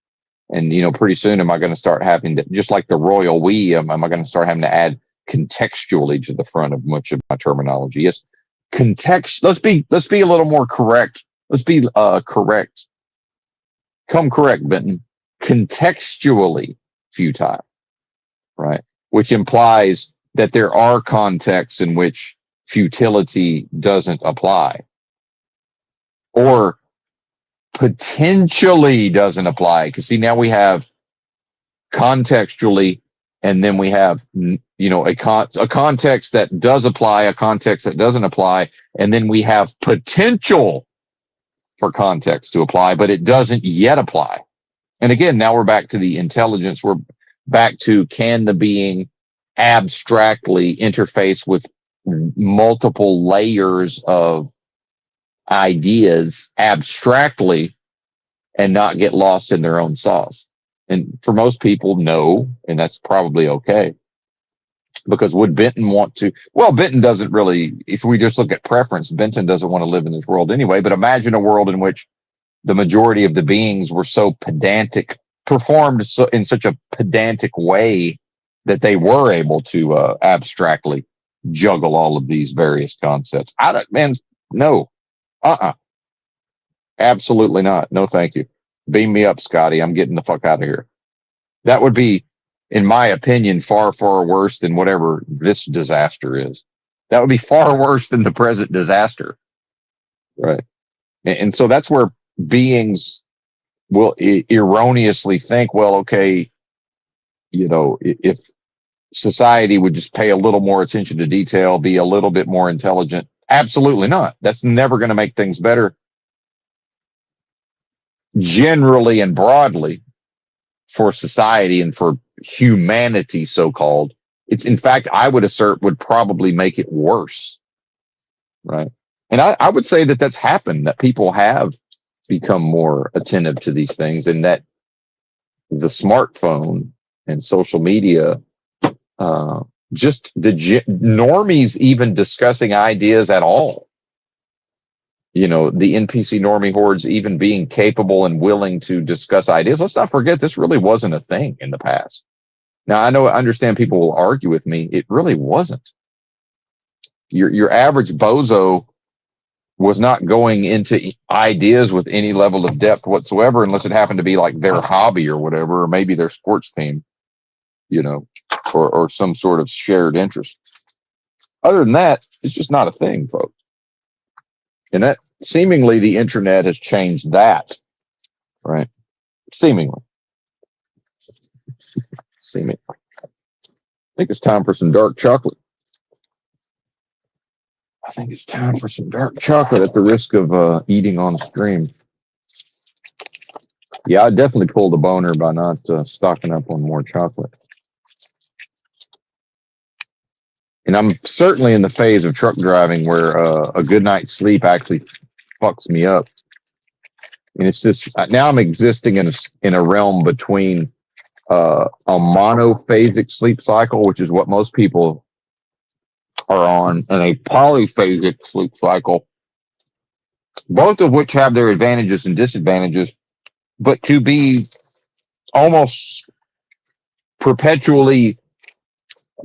And, pretty soon am I going to start having to, just like the royal we, am I going to start having to add contextually to the front of much of my terminology? Yes, context. Let's be a little more correct. Let's be correct. Come correct, Benton. Contextually futile, right? Which implies that there are contexts in which futility doesn't apply, or potentially doesn't apply. Because see, now we have contextually, and then we have, a context that does apply, a context that doesn't apply, and then we have potential for context to apply, but it doesn't yet apply. And again, now we're back to the intelligence. We're back to, can the being abstractly interface with multiple layers of ideas abstractly and not get lost in their own sauce? And for most people, no, and that's probably okay. Because would Benton want to? Well, Benton doesn't really, if we just look at preference, Benton doesn't want to live in this world anyway. But imagine a world in which the majority of the beings were so pedantic, performed in such a pedantic way that they were able to abstractly juggle all of these various concepts. No. Absolutely not. No, thank you. Beam me up, Scotty. I'm getting the fuck out of here. That would be, in my opinion, far, far worse than whatever this disaster is. That would be far worse than the present disaster. Right. And so that's where beings will erroneously think, well, okay, if society would just pay a little more attention to detail, be a little bit more intelligent. Absolutely not. That's never going to make things better. Generally and broadly, for society and for humanity, so-called, It's, in fact, I would assert would probably make it worse, right? And I would say that that's happened, that people have become more attentive to these things, and that the smartphone and social media, just the normies even discussing ideas at all. You know, the NPC normie hordes even being capable and willing to discuss ideas. Let's not forget, this really wasn't a thing in the past. Now, I understand people will argue with me. It really wasn't. Your average bozo was not going into ideas with any level of depth whatsoever, unless it happened to be like their hobby or whatever, or maybe their sports team, you know, or some sort of shared interest. Other than that, it's just not a thing, folks. And that seemingly the internet has changed that, right? Seemingly. I think it's time for some dark chocolate. I think it's time for some dark chocolate at the risk of eating on stream. Yeah, I definitely pulled a boner by not stocking up on more chocolate. And I'm certainly in the phase of truck driving where a good night's sleep actually fucks me up. And it's just, now I'm existing in a realm between a monophasic sleep cycle, which is what most people are on, and a polyphasic sleep cycle, both of which have their advantages and disadvantages, but to be almost perpetually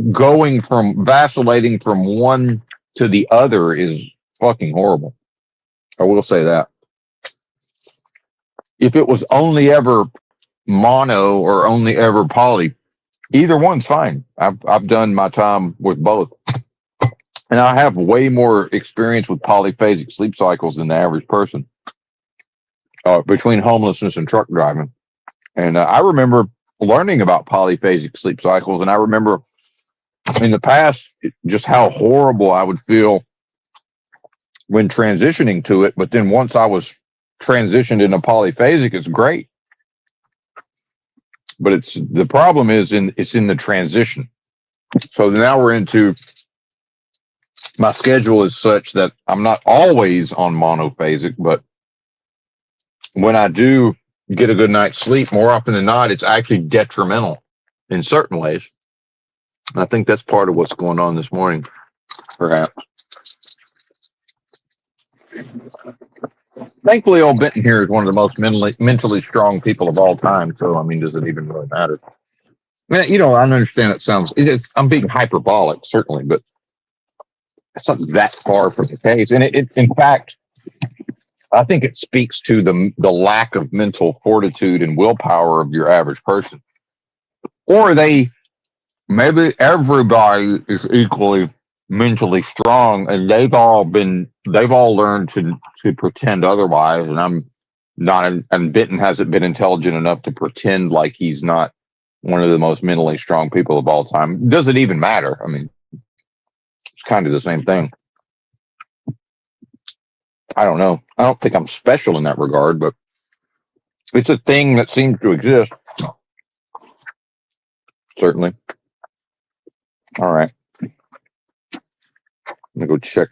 vacillating from one to the other is fucking horrible. I will say that. If it was only ever mono or only ever poly, either one's fine. I've done my time with both. And I have way more experience with polyphasic sleep cycles than the average person, between homelessness and truck driving. And I remember learning about polyphasic sleep cycles, and I remember in the past just how horrible I would feel when transitioning to it. But then once I was transitioned into polyphasic, it's great. But the problem is it's in the transition. So now we're into, my schedule is such that I'm not always on monophasic, but when I do get a good night's sleep, more often than not, it's actually detrimental in certain ways. And I think that's part of what's going on this morning, perhaps. Thankfully, old Benton here is one of the most mentally strong people of all time. So, I mean, does it even really matter? I mean, I understand I'm being hyperbolic, certainly, but it's not that far from the case. And it in fact, I think it speaks to the lack of mental fortitude and willpower of your average person. Or maybe everybody is equally mentally strong, and they've all learned to pretend otherwise. And I'm not, and Benton hasn't been intelligent enough to pretend like he's not one of the most mentally strong people of all time. Does it even matter? I mean, it's kind of the same thing. I don't know. I don't think I'm special in that regard, but it's a thing that seems to exist. Certainly. All right. I'm gonna go check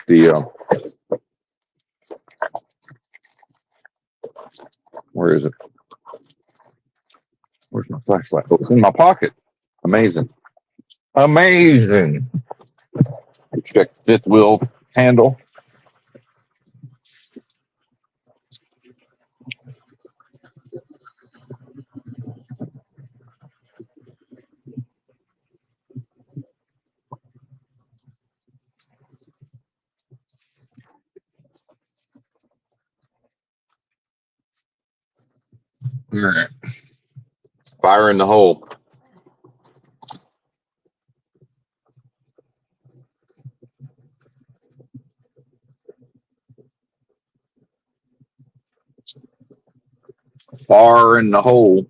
where is it? Where's my flashlight? Oh, it's in my pocket. Amazing. Amazing. Check fifth wheel handle. All right. Fire in the hole. Far in the hole.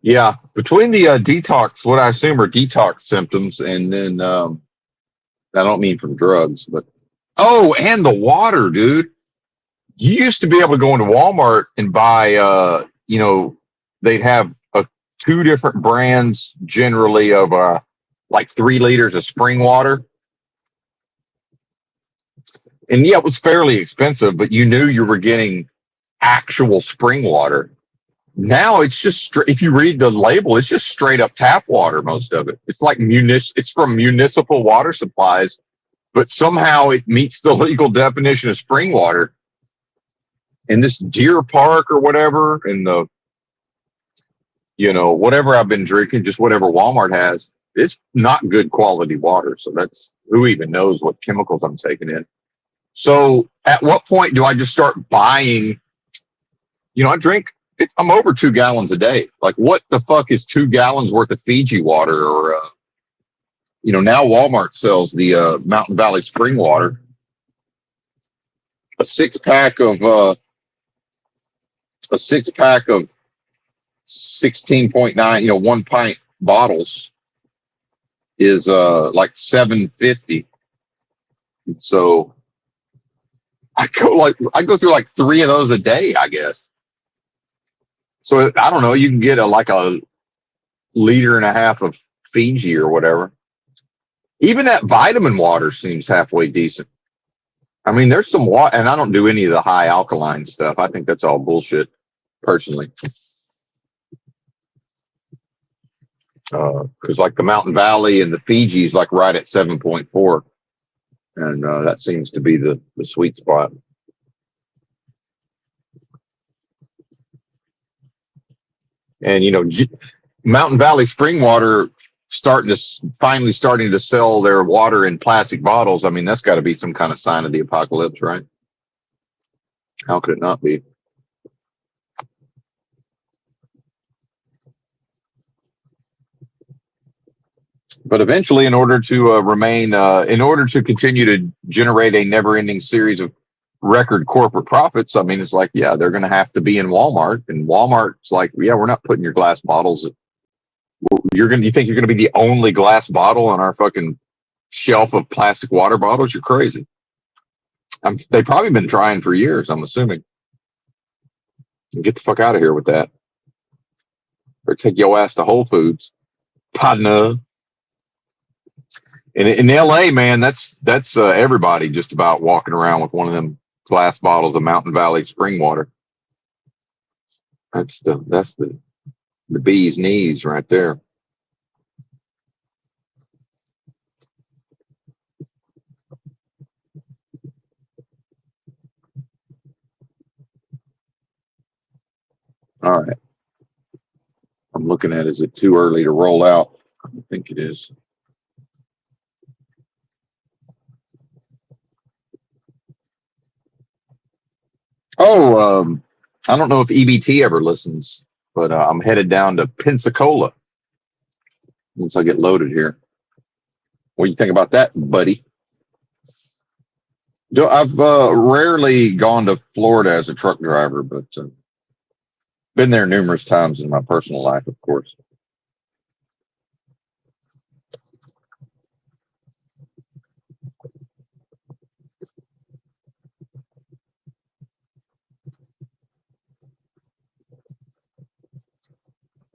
Yeah, between the detox, what I assume are detox symptoms, and then I don't mean from drugs, but and the water, dude. You used to be able to go into Walmart and buy, they'd have two different brands generally of like 3 liters of spring water. And yeah, it was fairly expensive, but you knew you were getting actual spring water. Now it's just if you read the label, it's just straight up tap water. Most of it, it's like it's from municipal water supplies, but somehow it meets the legal definition of spring water. In this Deer Park or whatever, in the whatever I've been drinking, just whatever Walmart has, it's not good quality water. So that's who even knows what chemicals I'm taking in. So at what point do I just start buying? I drink. I'm over 2 gallons a day. Like, what the fuck is 2 gallons worth of Fiji water? Or, now Walmart sells the Mountain Valley spring water. A six pack of 16.9, 1 pint bottles is like $7.50. So I go through like 3 of those a day, I guess. So I don't know. You can get like a liter and a half of Fiji or whatever. Even that vitamin water seems halfway decent. I mean, there's some water, and I don't do any of the high alkaline stuff. I think that's all bullshit, personally. Because like the Mountain Valley and the Fiji is like right at 7.4, and that seems to be the sweet spot. And Mountain Valley spring water finally starting to sell their water in plastic bottles. I mean, that's got to be some kind of sign of the apocalypse, right? How could it not be? But eventually, in order to continue to generate a never-ending series of record corporate profits, I mean, it's like, yeah, they're going to have to be in Walmart, and Walmart's like, yeah, we're not putting your glass bottles. You think you're going to be the only glass bottle on our fucking shelf of plastic water bottles? You're crazy. They've probably been trying for years, I'm assuming. Get the fuck out of here with that. Or take your ass to Whole Foods. Partner. In LA, man, that's everybody just about walking around with one of them glass bottles of Mountain Valley spring water. That's the bee's knees right there. All right. I'm looking at, is it too early to roll out? I think it is. Oh, I don't know if EBT ever listens, but I'm headed down to Pensacola once I get loaded here. What do you think about that, buddy? I've rarely gone to Florida as a truck driver, but been there numerous times in my personal life, of course.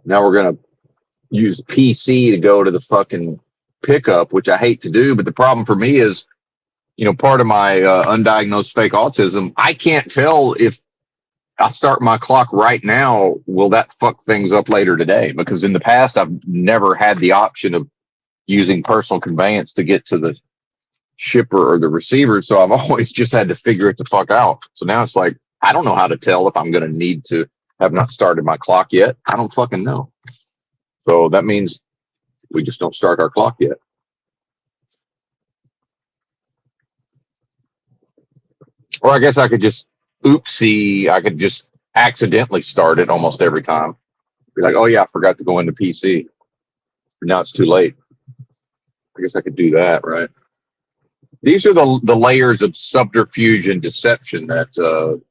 Now we're going to use PC to go to the fucking pickup, which I hate to do. But the problem for me is, part of my undiagnosed fake autism, I can't tell if I start my clock right now, will that fuck things up later today? Because in the past, I've never had the option of using personal conveyance to get to the shipper or the receiver. So I've always just had to figure it the fuck out. So now it's like, I don't know how to tell if I'm going to need to have not started my clock yet. I don't fucking know. So that means we just don't start our clock yet. Or I guess I could just I could just accidentally start it almost every time. Be like, oh yeah, I forgot to go into PC. Now it's too late. I guess I could do that, right? These are the layers of subterfuge and deception that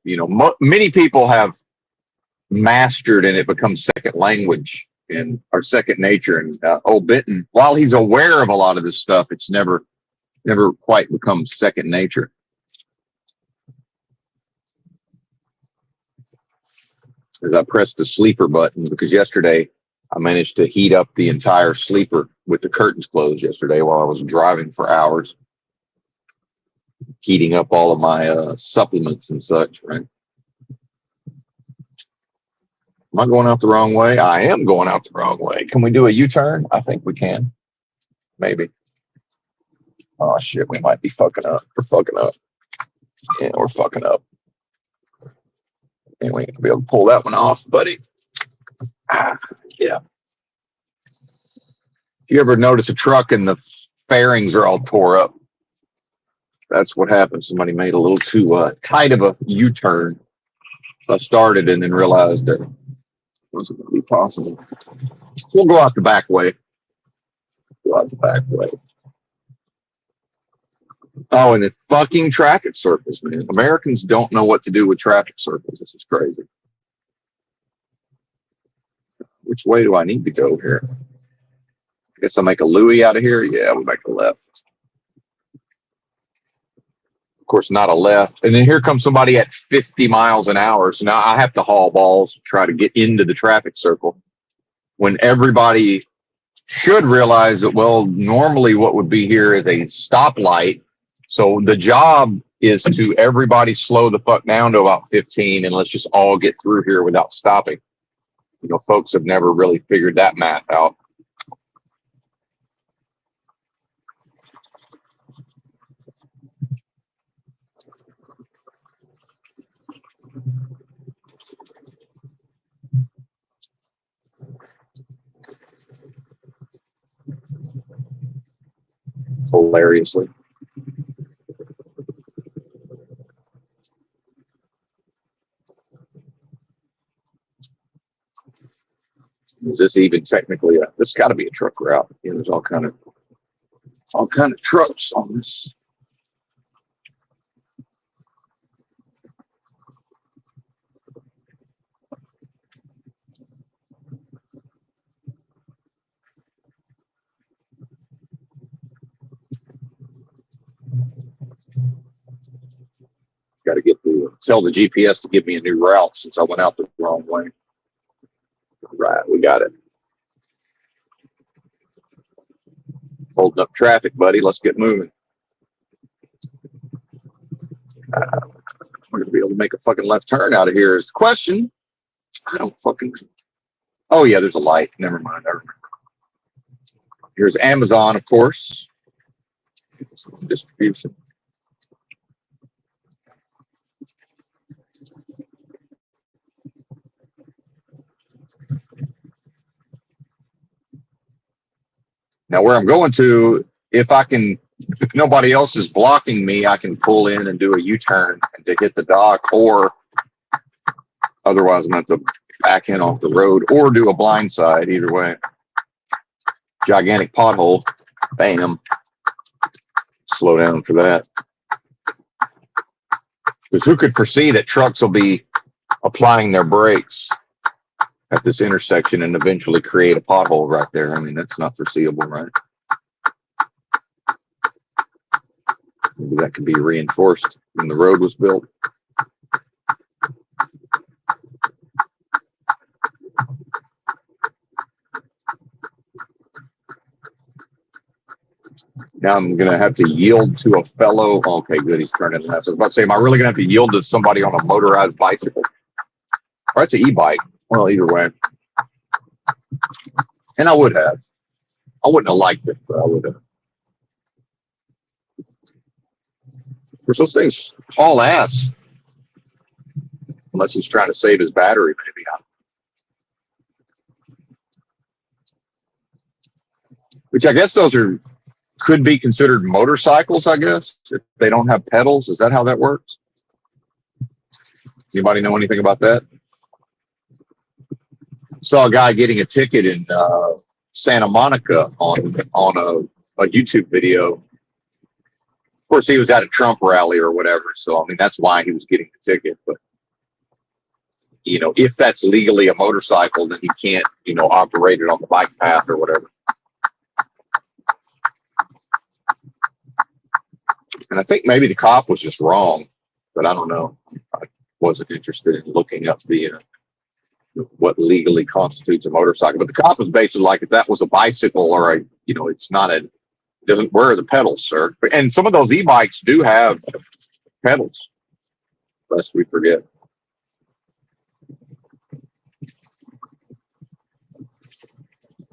many people have mastered, and it becomes second language and our second nature. And Benton, while he's aware of a lot of this stuff, it's never quite become second nature. as I press the sleeper button, because yesterday I managed to heat up the entire sleeper with the curtains closed yesterday while I was driving for hours, heating up all of my supplements and such, right? Am I going out the wrong way? I am going out the wrong way. Can we do a U-turn? I think we can. Maybe. Oh, shit, we might be fucking up. We're fucking up. Yeah, we're fucking up. And we ain't gonna be able to pull that one off, buddy. Yeah. If you ever notice a truck and the fairings are all tore up, that's what happened. Somebody made a little too tight of a U-turn. I started and then realized that it wasn't going to be possible. We'll go out the back way. Go out the back way. Oh, and the fucking traffic circles, man. Americans don't know what to do with traffic circles. This is crazy. Which way do I need to go here? I guess I'll make a Louis out of here. Yeah, we'll make a left. Of course, not a left. And then here comes somebody at 50 miles an hour. So now I have to haul balls to try to get into the traffic circle when everybody should realize that, well, normally what would be here is a stoplight. So the job is to everybody slow the fuck down to about 15 and let's just all get through here without stopping. You know, folks have never really figured that math out. Hilariously. Is this even technically this got to be a truck route? You know, there's all kind of trucks on this. Got to tell the GPS to give me a new route since I went out the wrong way. Right, we got it. Holding up traffic, buddy. Let's get moving. We're gonna be able to make a fucking left turn out of here is the question. I don't fucking. Oh yeah, there's a light. Never mind. I remember. Here's Amazon, of course. Distribution. Now, where I'm going to, if nobody else is blocking me, I can pull in and do a U-turn to hit the dock, or otherwise I'm going to have to back in off the road or do a blind side. Either way. Gigantic pothole. Bam. Slow down for that. Because who could foresee that trucks will be applying their brakes at this intersection and eventually create a pothole right there? I mean, that's not foreseeable, right? Maybe that could be reinforced when the road was built. Now I'm going to have to yield to a fellow. Okay, good. He's turning left. I was about to say, am I really going to have to yield to somebody on a motorized bicycle? Or it's an e-bike. Well, either way. And I would have. I wouldn't have liked it, but I would have. Because those things haul ass. Unless he's trying to save his battery, maybe. Which I guess those could be considered motorcycles, I guess, if they don't have pedals. Is that how that works? Anybody know anything about that? Saw a guy getting a ticket in Santa Monica on a YouTube video. Of course, he was at a Trump rally or whatever, so I mean that's why he was getting the ticket. But you know, if that's legally a motorcycle, then he can't, you know, operate it on the bike path or whatever. And I think maybe the cop was just wrong, but I don't know. I wasn't interested in looking up the what legally constitutes a motorcycle. But the cop was basically like, if that was a bicycle or a, it's not a, doesn't wear the pedals, sir. And some of those e-bikes do have pedals, lest we forget.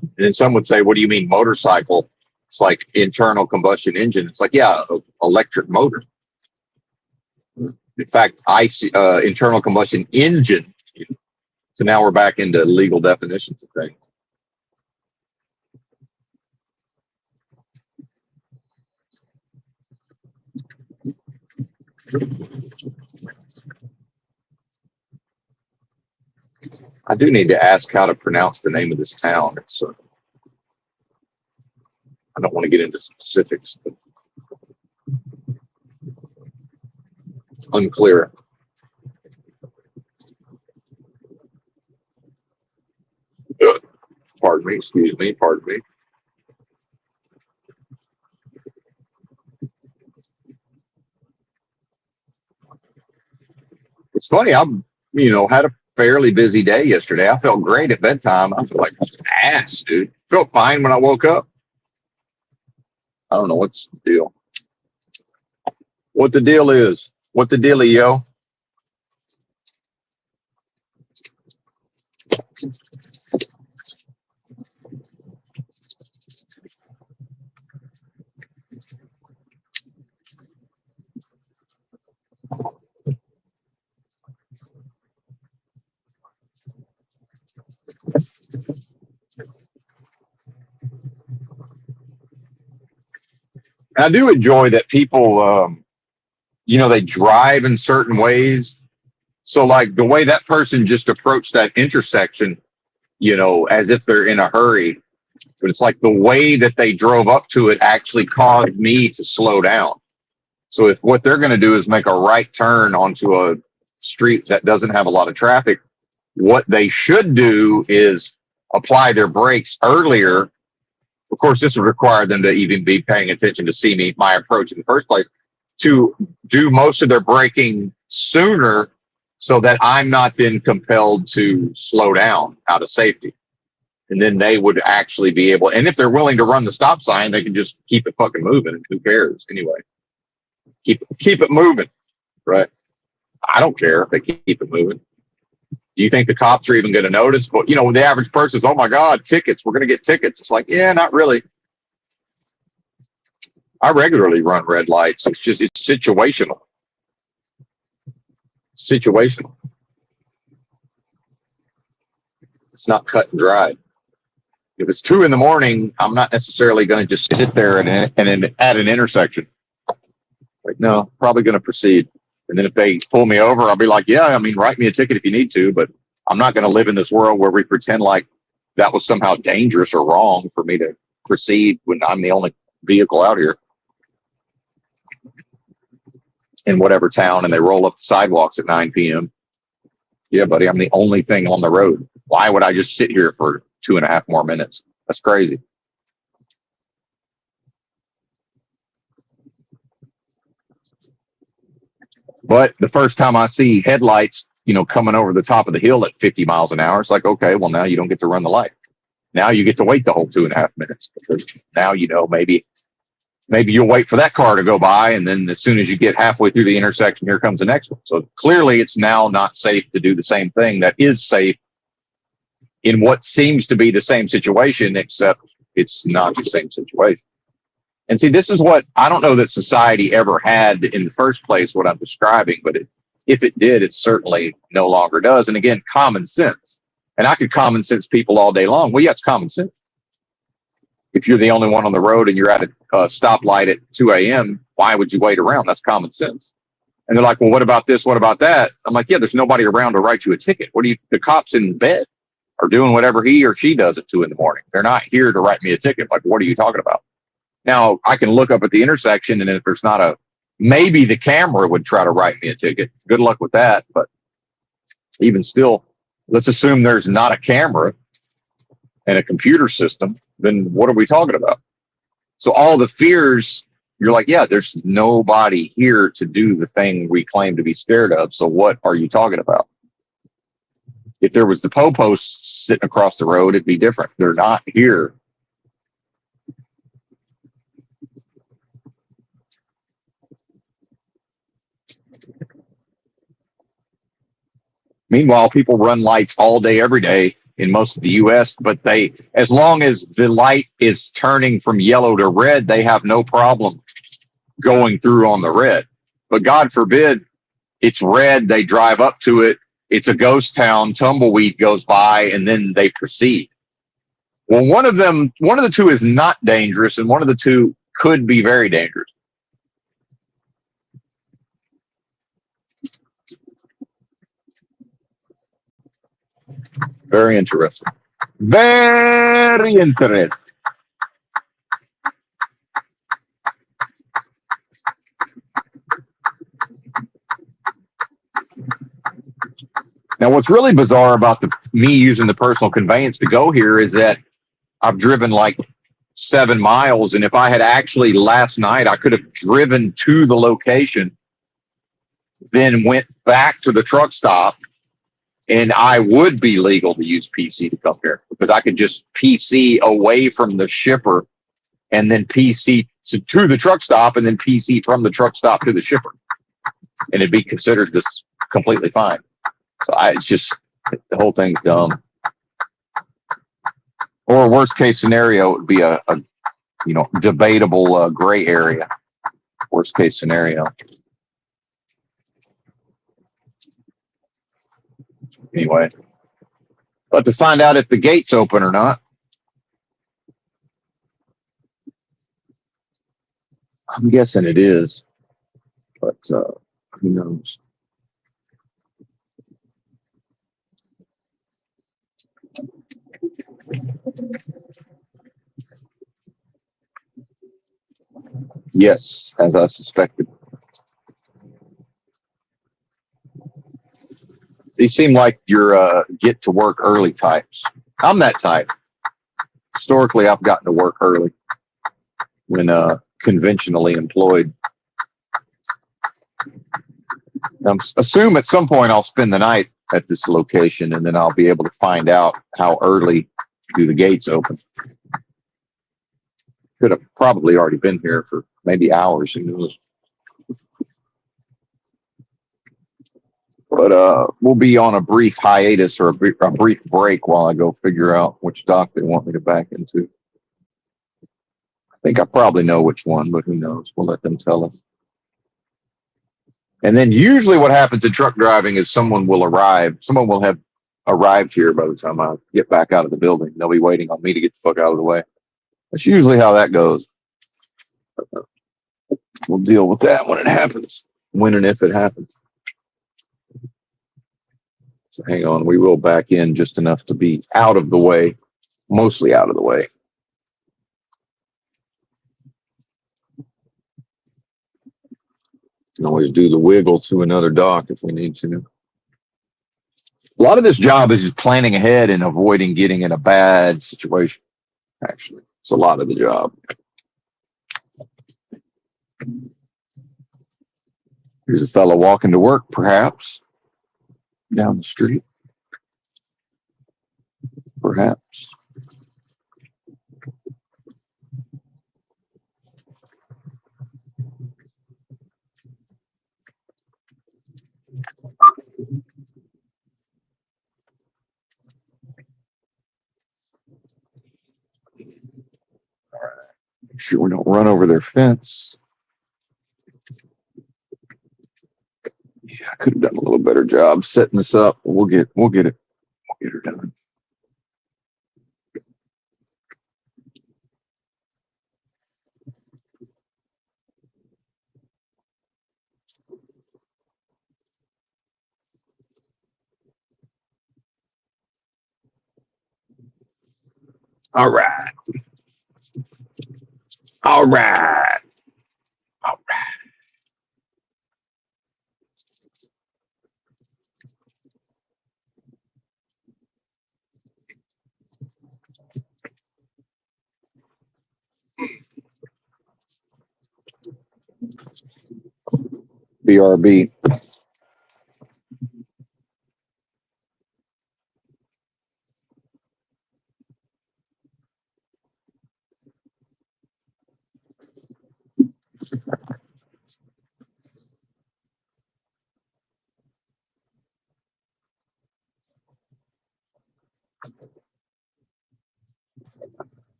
And then some would say, what do you mean motorcycle? It's like internal combustion engine. It's like, yeah, electric motor. In fact, internal combustion engine. So now we're back into legal definitions of things. I do need to ask how to pronounce the name of this town. I don't want to get into specifics, but unclear. Pardon me, excuse me, pardon me. It's funny, had a fairly busy day yesterday. I felt great at bedtime. I feel like ass, dude. Felt fine when I woke up. I don't know what's the deal. What the deal is. What the deal, yo? I do enjoy that people, they drive in certain ways. So like the way that person just approached that intersection, as if they're in a hurry. But it's like the way that they drove up to it actually caused me to slow down. So if what they're going to do is make a right turn onto a street that doesn't have a lot of traffic, what they should do is apply their brakes earlier. Of course, this would require them to even be paying attention to see my approach in the first place, to do most of their braking sooner so that I'm not then compelled to slow down out of safety. And then they would actually be able, and if they're willing to run the stop sign, they can just keep it fucking moving. And who cares anyway? Keep it moving, right? I don't care if they keep it moving. Do you think the cops are even going to notice? But when the average person is, oh my God, tickets, we're going to get tickets. It's like, yeah, not really. I regularly run red lights. It's situational. Situational. It's not cut and dried. If it's 2 a.m, I'm not necessarily going to just sit there and at an intersection. Like, no, probably going to proceed. And then if they pull me over, I'll be like, yeah, write me a ticket if you need to, but I'm not going to live in this world where we pretend like that was somehow dangerous or wrong for me to proceed when I'm the only vehicle out here in whatever town, and they roll up the sidewalks at 9 p.m. Yeah, buddy, I'm the only thing on the road. Why would I just sit here for 2.5 more minutes? That's crazy. But the first time I see headlights, coming over the top of the hill at 50 miles an hour, it's like, okay, well, now you don't get to run the light. Now you get to wait the whole 2.5 minutes, because now, maybe you'll wait for that car to go by. And then as soon as you get halfway through the intersection, here comes the next one. So clearly it's now not safe to do the same thing that is safe in what seems to be the same situation, except it's not the same situation. And see, this is what I don't know that society ever had in the first place, what I'm describing, but if it did, it certainly no longer does. And again, common sense. And I could common sense people all day long. Well, yeah, it's common sense. If you're the only one on the road and you're at a stoplight at 2 a.m., why would you wait around? That's common sense. And they're like, well, what about this? What about that? I'm like, yeah, there's nobody around to write you a ticket. The cops in bed are doing whatever he or she does at 2 a.m. They're not here to write me a ticket. Like, what are you talking about? Now, I can look up at the intersection, and if there's not maybe the camera would try to write me a ticket. Good luck with that. But even still, let's assume there's not a camera and a computer system. Then what are we talking about? So all the fears, you're like, yeah, there's nobody here to do the thing we claim to be scared of. So what are you talking about? If there was the po-posts sitting across the road, it'd be different. They're not here. Meanwhile, people run lights all day, every day in most of the U.S., but they, as long as the light is turning from yellow to red, they have no problem going through on the red. But God forbid, it's red, they drive up to it, it's a ghost town, tumbleweed goes by, and then they proceed. Well, one of the two is not dangerous, and one of the two could be very dangerous. Very interesting. Very interesting. Now, what's really bizarre about me using the personal conveyance to go here is that I've driven like 7 miles, and if I had actually last night, I could have driven to the location, then went back to the truck stop, and I would be legal to use PC to come here because I could just PC away from the shipper and then PC to the truck stop and then PC from the truck stop to the shipper. And it'd be considered this completely fine. So it's just, the whole thing's dumb. Or a worst case scenario would be a debatable gray area. Worst case scenario. Anyway, but to find out if the gate's open or not, I'm guessing it is, but who knows? Yes, as I suspected. These seem like your get to work early types. I'm that type. Historically, I've gotten to work early when conventionally employed. I assume at some point I'll spend the night at this location, and then I'll be able to find out how early do the gates open. Could have probably already been here for maybe hours. Who knows? But we'll be on a brief hiatus or a brief break while I go figure out which dock they want me to back into. I think I probably know which one, but who knows? We'll let them tell us. And then usually what happens in truck driving is someone will arrive. Someone will have arrived here by the time I get back out of the building. They'll be waiting on me to get the fuck out of the way. That's usually how that goes. We'll deal with that when it happens, when and if it happens. So hang on, we will back in just enough to be out of the way, mostly out of the way. Can always do the wiggle to another dock if we need to. A lot of this job is just planning ahead and avoiding getting in a bad situation, actually. It's a lot of the job. Here's a fellow walking to work, perhaps, down the street. Perhaps. All right. Make sure we don't run over their fence. Yeah, I could have done a little better job setting this up. We'll get it. We'll get her done. All right. All right. All right. BRB.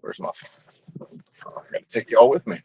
Where's my phone? I'm going to take y'all with me.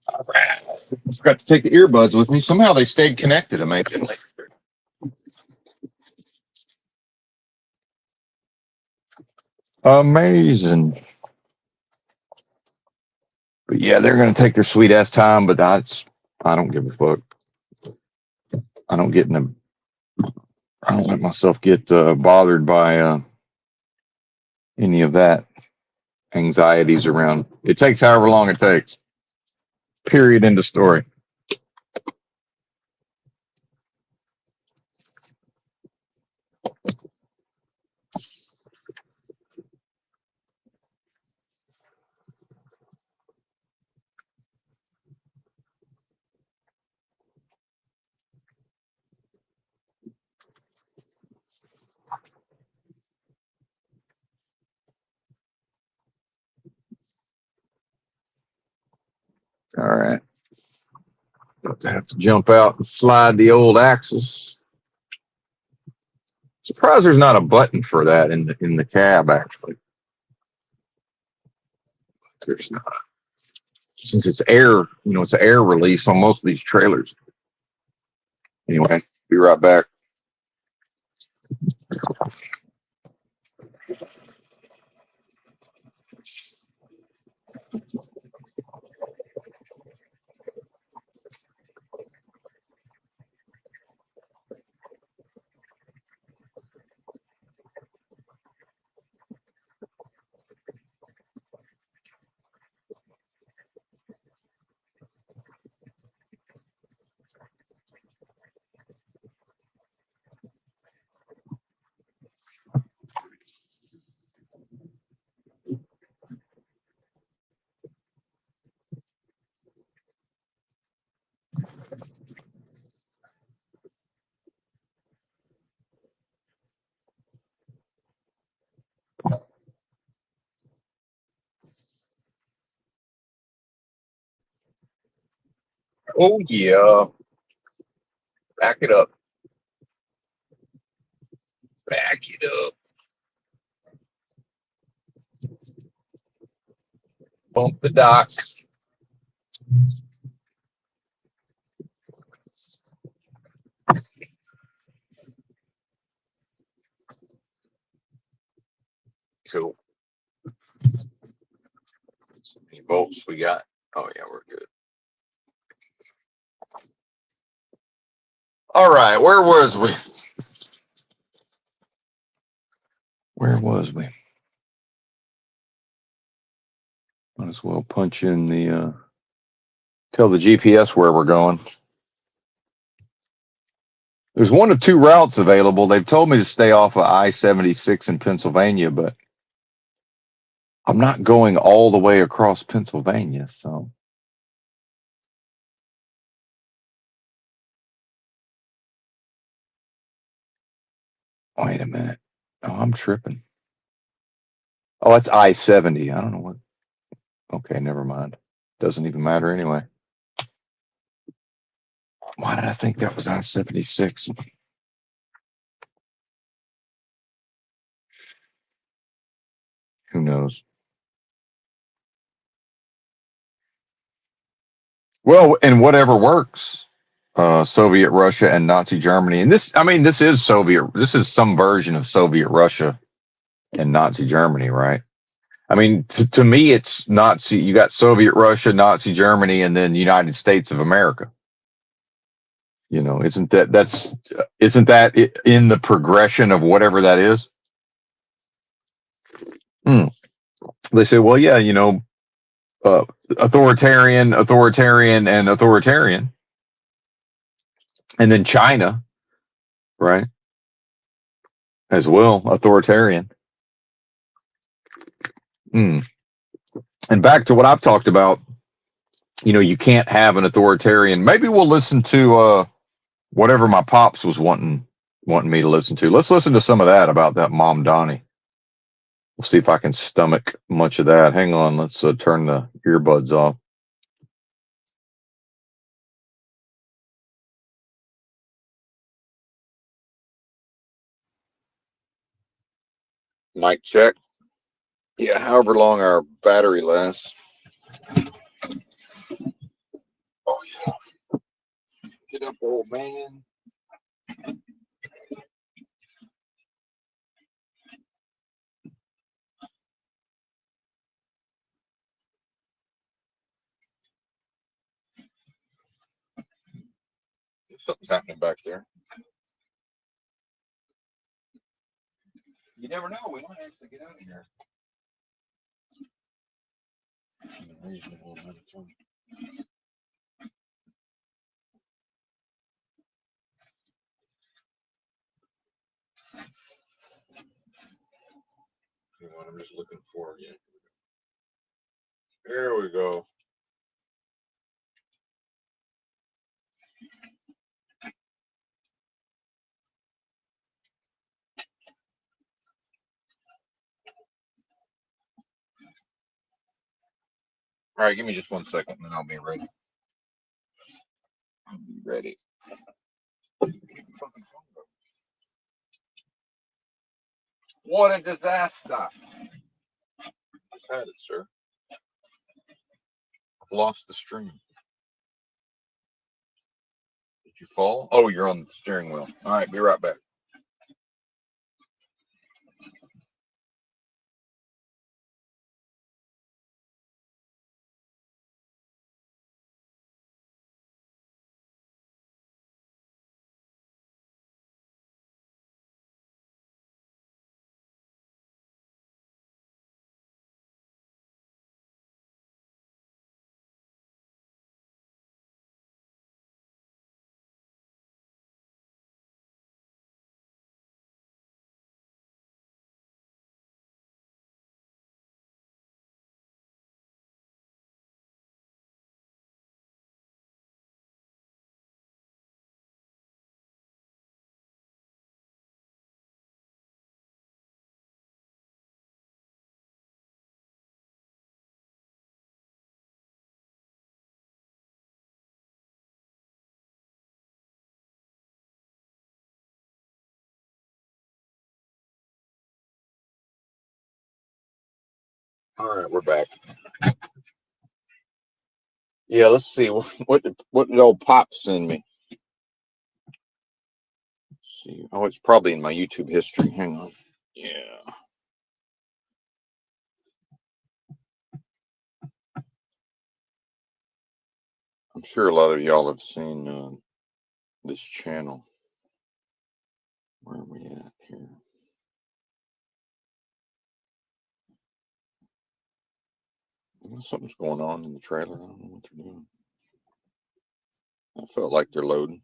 All right. I forgot to take the earbuds with me. Somehow they stayed connected amazingly. Amazing. But yeah, they're going to take their sweet ass time, but I don't give a fuck. I don't get in a, I don't let myself get bothered by any of that anxieties around. It takes however long it takes. Period. End of story. All right. About to have to jump out and slide the old axles. Surprised there's not a button for that in the cab. Actually, there's not. Since it's air, it's an air release on most of these trailers. Anyway, be right back. Oh yeah. Back it up. Back it up. Bump the dock. Cool. So many bolts we got. Oh yeah, we're good. All right, where was we? Where was we? Might as well punch in the tell the GPS where we're going. There's one of two routes available. They've told me to stay off of I-76 in Pennsylvania, but I'm not going all the way across Pennsylvania, so. Wait a minute. Oh, I'm tripping. Oh, that's I-70. I don't know what. Okay, never mind. Doesn't even matter anyway. Why did I think that was I-76? Who knows? Well, and whatever works. Soviet Russia and Nazi Germany. And this, I mean, this is Soviet. This is some version of Soviet Russia and Nazi Germany, right? I mean, to me, it's Nazi. You got Soviet Russia, Nazi Germany, and then United States of America. You know, isn't that in the progression of whatever that is? Hmm. They say, well, yeah, you know, authoritarian, and authoritarian, and then China, right, as well, authoritarian. Hmm. And back to what I've talked about, you know, you can't have an authoritarian. Maybe we'll listen to whatever my pops was wanting me to listen to. Let's listen to some of that about that Mom Donnie. We'll see if I can stomach much of that. Hang on, let's turn the earbuds off. Mic check. Yeah, however long our battery lasts. Oh yeah, get up, old man. Something's happening back there. You never know. We might actually get out of here. Reasonable amount of time. I'm just looking for you. There we go. All right, give me just 1 second, and then I'll be ready. I'll be ready. What a disaster! Just had it, sir. I've lost the stream. Did you fall? Oh, you're on the steering wheel. All right, be right back. All right, we're back. Yeah, let's see. What did old Pop send me? Let's see. Oh, it's probably in my YouTube history. Hang on. Yeah. I'm sure a lot of y'all have seen this channel. Where are we at here? Something's going on in the trailer. I don't know what they're doing. I felt like they're loading.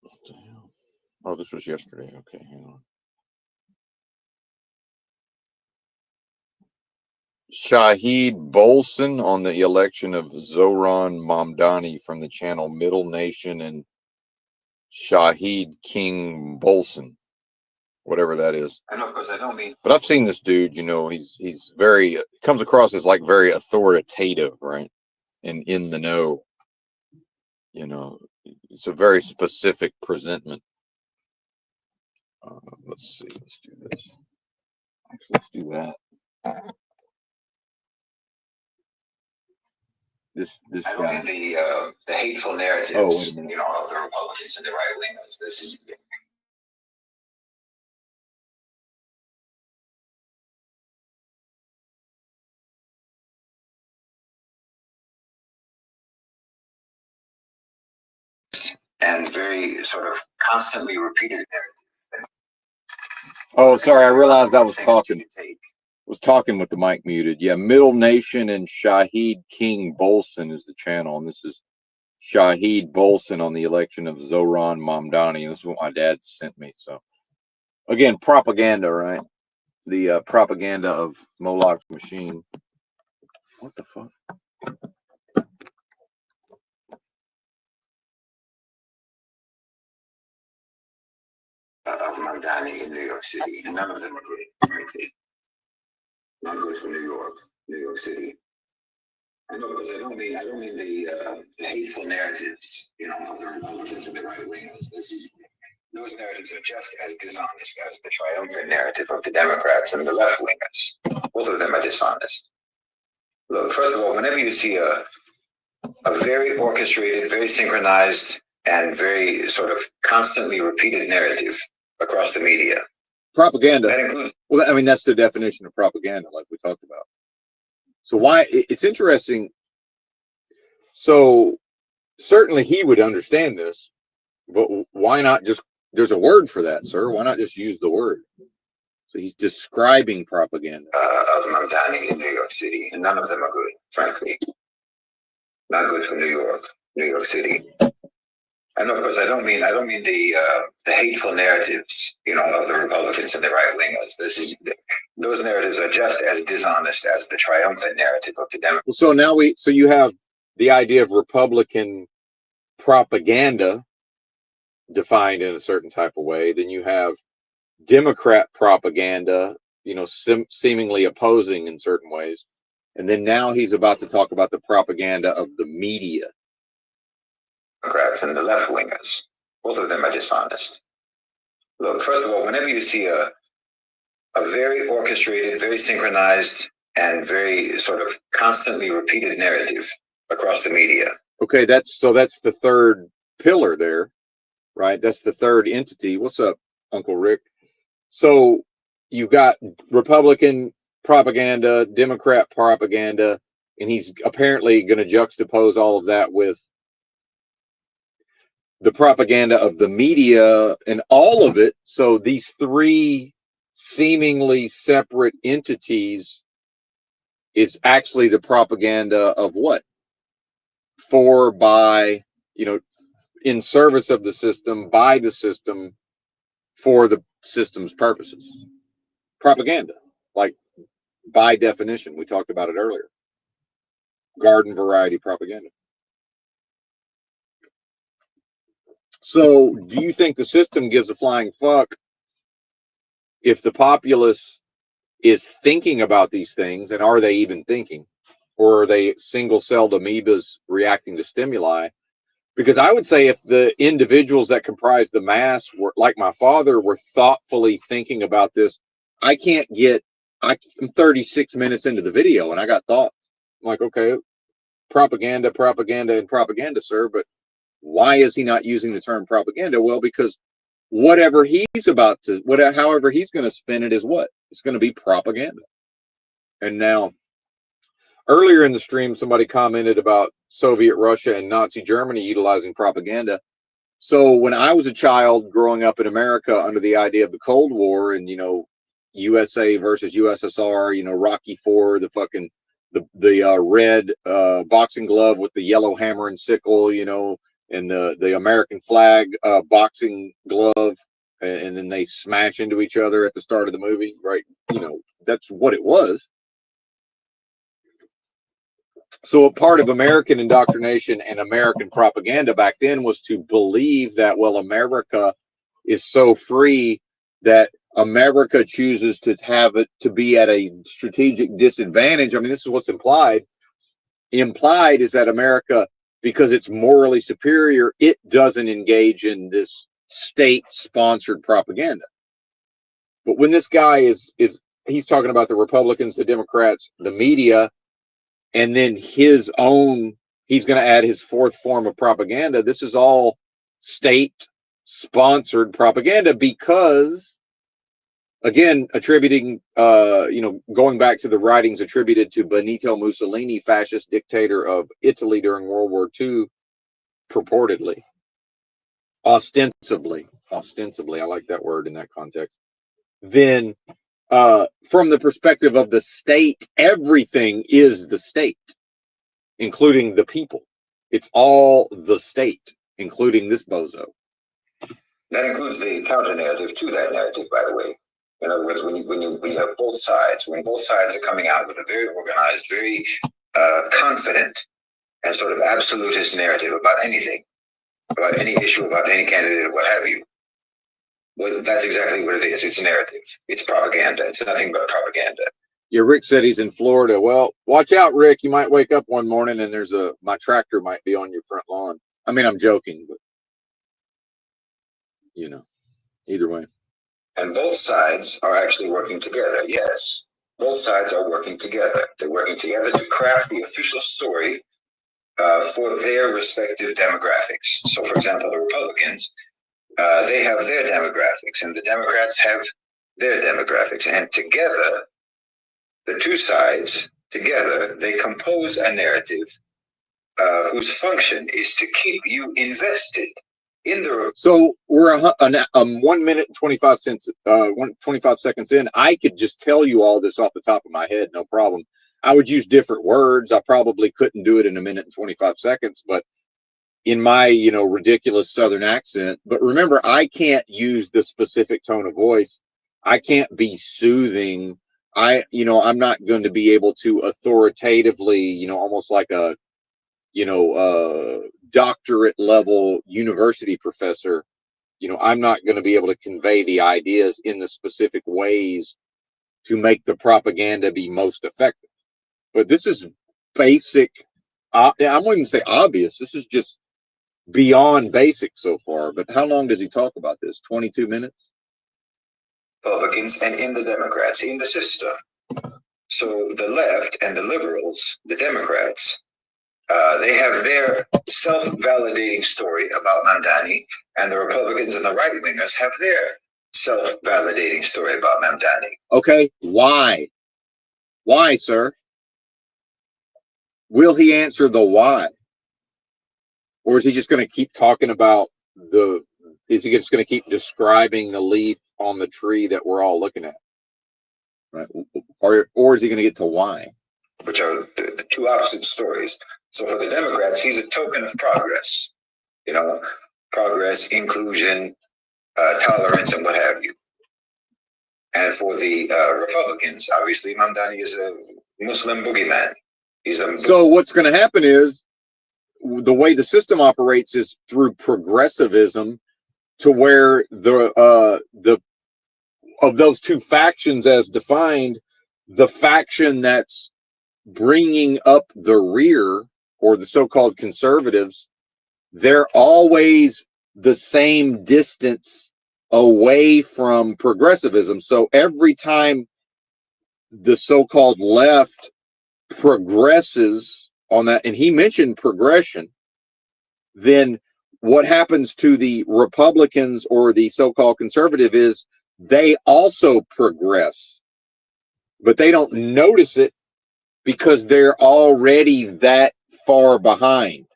What the hell? Oh, this was yesterday. Okay, hang on. Shahid Bolson on the election of Zohran Mamdani from the channel Middle Nation and Shahid King Bolson, whatever that is. And of course, I don't mean. But I've seen this dude. You know, he's very comes across as like very authoritative, right, and in the know. You know, it's a very specific presentment. Let's see. Let's do this. Actually, let's do that. This guy. The hateful narratives, you know, of the Republicans and the right wingers. This is. And very sort of constantly repeated narratives. Oh, sorry, I realized I was talking. With the mic muted. Yeah, Middle Nation and Shahid King Bolson is the channel, and this is Shahid Bolson on the election of Zohran Mamdani. And this is what my dad sent me. So, again, propaganda, right? The propaganda of Moloch's machine. What the fuck? Of Mamdani in New York City, and none of them are good, frankly. Not good for New York City. I know, because I don't mean the hateful narratives, you know, of the Republicans and the right wingers. Those narratives are just as dishonest as the triumphant narrative of the Democrats and the left wingers. Both of them are dishonest. Look, first of all, whenever you see a very orchestrated, very synchronized, and very sort of constantly repeated narrative across the media. Propaganda. That includes. Well, I mean, that's the definition of propaganda, like we talked about. So why it's interesting. So certainly he would understand this, but why not just? There's a word for that, sir. Why not just use the word? So he's describing propaganda of Mamdani in New York City, and none of them are good, frankly. Not good for New York City. And of course, I don't mean the hateful narratives, you know, of the Republicans and the right wingers. Those narratives are just as dishonest as the triumphant narrative of the Democrats. So now you have the idea of Republican propaganda defined in a certain type of way. Then you have Democrat propaganda, you know, seemingly opposing in certain ways. And then now he's about to talk about the propaganda of the media. Democrats and the left wingers. Both of them are dishonest. Look, first of all, whenever you see a very orchestrated, very synchronized, and very sort of constantly repeated narrative across the media. Okay, that's the third pillar there, right? That's the third entity. What's up, Uncle Rick? So you've got Republican propaganda, Democrat propaganda, and he's apparently going to juxtapose all of that with the propaganda of the media and all of it. So these three seemingly separate entities is actually the propaganda of what? For, by, you know, in service of the system, by the system, for the system's purposes. Propaganda, like by definition, we talked about it earlier. Garden variety propaganda. So do you think the system gives a flying fuck if the populace is thinking about these things, and are they even thinking? Or are they single-celled amoebas reacting to stimuli? Because I would say if the individuals that comprise the mass were, like my father, were thoughtfully thinking about this I can't get, I'm 36 minutes into the video and I got thoughts. I'm like, okay, propaganda, and propaganda, sir, but why is he not using the term propaganda? Well, because whatever he's about to, however he's going to spin it is what? It's going to be propaganda. And now, earlier in the stream, somebody commented about Soviet Russia and Nazi Germany utilizing propaganda. So when I was a child growing up in America under the idea of the Cold War and, USA versus USSR, Rocky IV, the fucking, the red boxing glove with the yellow hammer and sickle, and the American flag boxing glove, and then they smash into each other at the start of the movie, right? That's what it was. So a part of American indoctrination and American propaganda back then was to believe that, well, America is so free that America chooses to have it to be at a strategic disadvantage. I mean, this is what's implied. Implied is that America, because it's morally superior, it doesn't engage in this state-sponsored propaganda. But when this guy he's talking about the Republicans, the Democrats, the media, and then his own, he's going to add his fourth form of propaganda. This is all state-sponsored propaganda because, again, attributing, going back to the writings attributed to Benito Mussolini, fascist dictator of Italy during World War II, purportedly, ostensibly, I like that word in that context. Then, from the perspective of the state, everything is the state, including the people. It's all the state, including this bozo. That includes the counter narrative to that narrative, by the way. In other words, when you have both sides, when both sides are coming out with a very organized, very confident, and sort of absolutist narrative about anything, about any issue, about any candidate, what have you. Well, that's exactly what it is. It's a narrative. It's propaganda. It's nothing but propaganda. Yeah, Rick said he's in Florida. Well, watch out, Rick. You might wake up one morning and my tractor might be on your front lawn. I mean, I'm joking, but either way. And both sides are actually working together. Yes, both sides are working together. They're working together to craft the official story for their respective demographics. So, for example, the Republicans, they have their demographics, and the Democrats have their demographics. And together, the two sides, together, they compose a narrative whose function is to keep you invested in the... So we're 1 minute and 25 seconds in. I could just tell you all this off the top of my head, no problem. I would use different words. I probably couldn't do it in 1 minute and 25 seconds, but in my, ridiculous Southern accent. But remember, I can't use the specific tone of voice. I can't be soothing. I'm not going to be able to authoritatively, almost like a, doctorate level university professor, I'm not going to be able to convey the ideas in the specific ways to make the propaganda be most effective. But this is basic. I won't even say obvious. This is just beyond basic so far. But how long does he talk about this? 22 minutes? Republicans and in the Democrats, in the system. So the left and the liberals, the Democrats, they have their self-validating story about Mamdani, and the Republicans and the right-wingers have their self-validating story about Mamdani. Okay, why? Why, sir? Will he answer the why? Or is he just going to keep talking about is he just going to keep describing the leaf on the tree that we're all looking at? Right? Or is he going to get to why? Which are the two opposite stories. So for the Democrats, he's a token of progress, progress, inclusion, tolerance, and what have you. And for the Republicans, obviously, Mamdani is a Muslim boogeyman. So what's going to happen is the way the system operates is through progressivism, to where of those two factions as defined, the faction that's bringing up the rear, or the so-called conservatives, they're always the same distance away from progressivism. So every time the so-called left progresses on that, and he mentioned progression, then what happens to the Republicans or the so-called conservative is they also progress, but they don't notice it because they're already that far behind.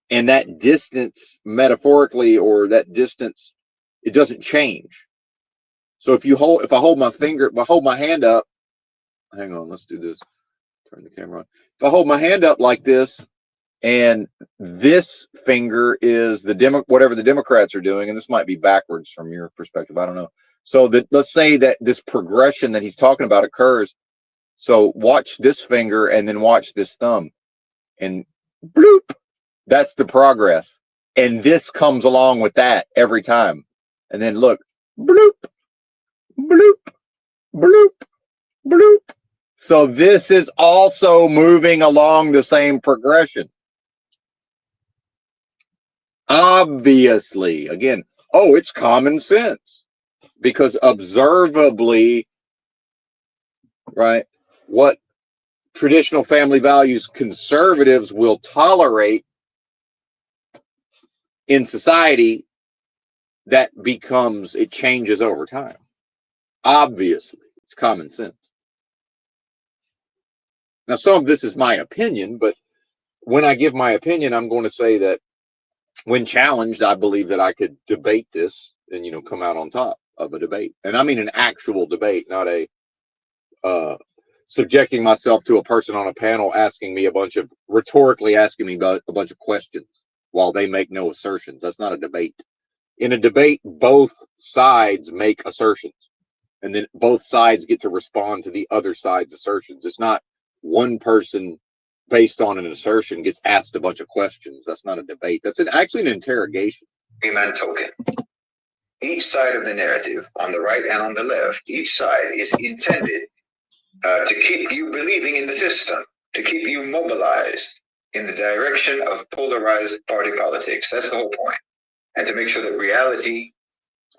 And that distance, metaphorically, or that distance, it doesn't change. So if I hold my hand up, hang on, let's do this. Turn the camera on. If I hold my hand up like this, and this finger is whatever the Democrats are doing, and this might be backwards from your perspective, I don't know. So that, let's say that this progression that he's talking about occurs. So watch this finger and then watch this thumb, and bloop, that's the progress. And this comes along with that every time. And then look, bloop, bloop, bloop, bloop. So this is also moving along the same progression. Obviously, again, it's common sense, because observably, right, what traditional family values conservatives will tolerate in society, that it changes over time. Obviously, it's common sense. Now, some of this is my opinion, but when I give my opinion, I'm going to say that when challenged, I believe that I could debate this and, come out on top of a debate. And I mean an actual debate, not a subjecting myself to a person on a panel rhetorically asking me about a bunch of questions while they make no assertions. That's not a debate. In a debate, both sides make assertions, and then both sides get to respond to the other side's assertions. It's not one person based on an assertion gets asked a bunch of questions. That's not a debate. That's actually an interrogation. Amen token. Each side of the narrative, on the right and on the left, each side is intended to keep you believing in the system, to keep you mobilized in the direction of polarized party politics. That's the whole point. And to make sure that reality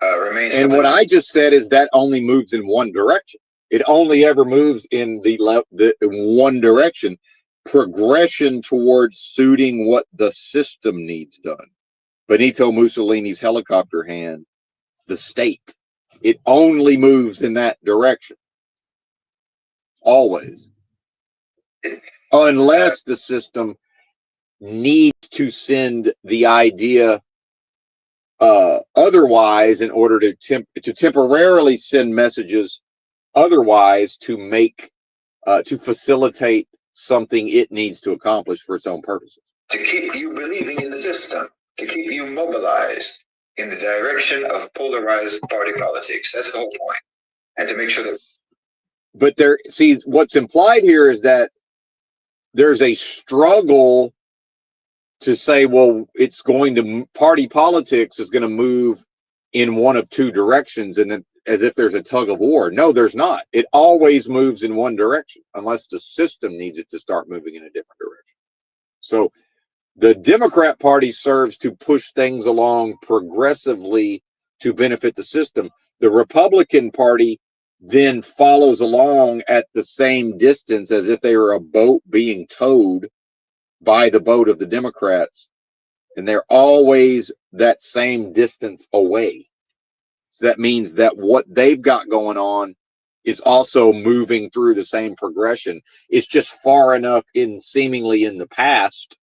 remains. And what I just said is that only moves in one direction. It only ever moves in the one direction. Progression towards suiting what the system needs done. Benito Mussolini's helicopter hand, the state, it only moves in that direction. Always. Unless the system needs to send the idea otherwise, in order to temporarily send messages otherwise, to facilitate something it needs to accomplish for its own purposes. To keep you believing in the system, to keep you mobilized in the direction of polarized party politics. That's the whole point. And to make sure that. But what's implied here is that there's a struggle to say, well, party politics is going to move in one of two directions, and then as if there's a tug of war. No, there's not. It always moves in one direction, unless the system needs it to start moving in a different direction. So the Democrat Party serves to push things along progressively to benefit the system. The Republican Party then follows along at the same distance, as if they were a boat being towed by the boat of the Democrats, and they're always that same distance away. So that means that what they've got going on is also moving through the same progression. It's just far enough seemingly in the past,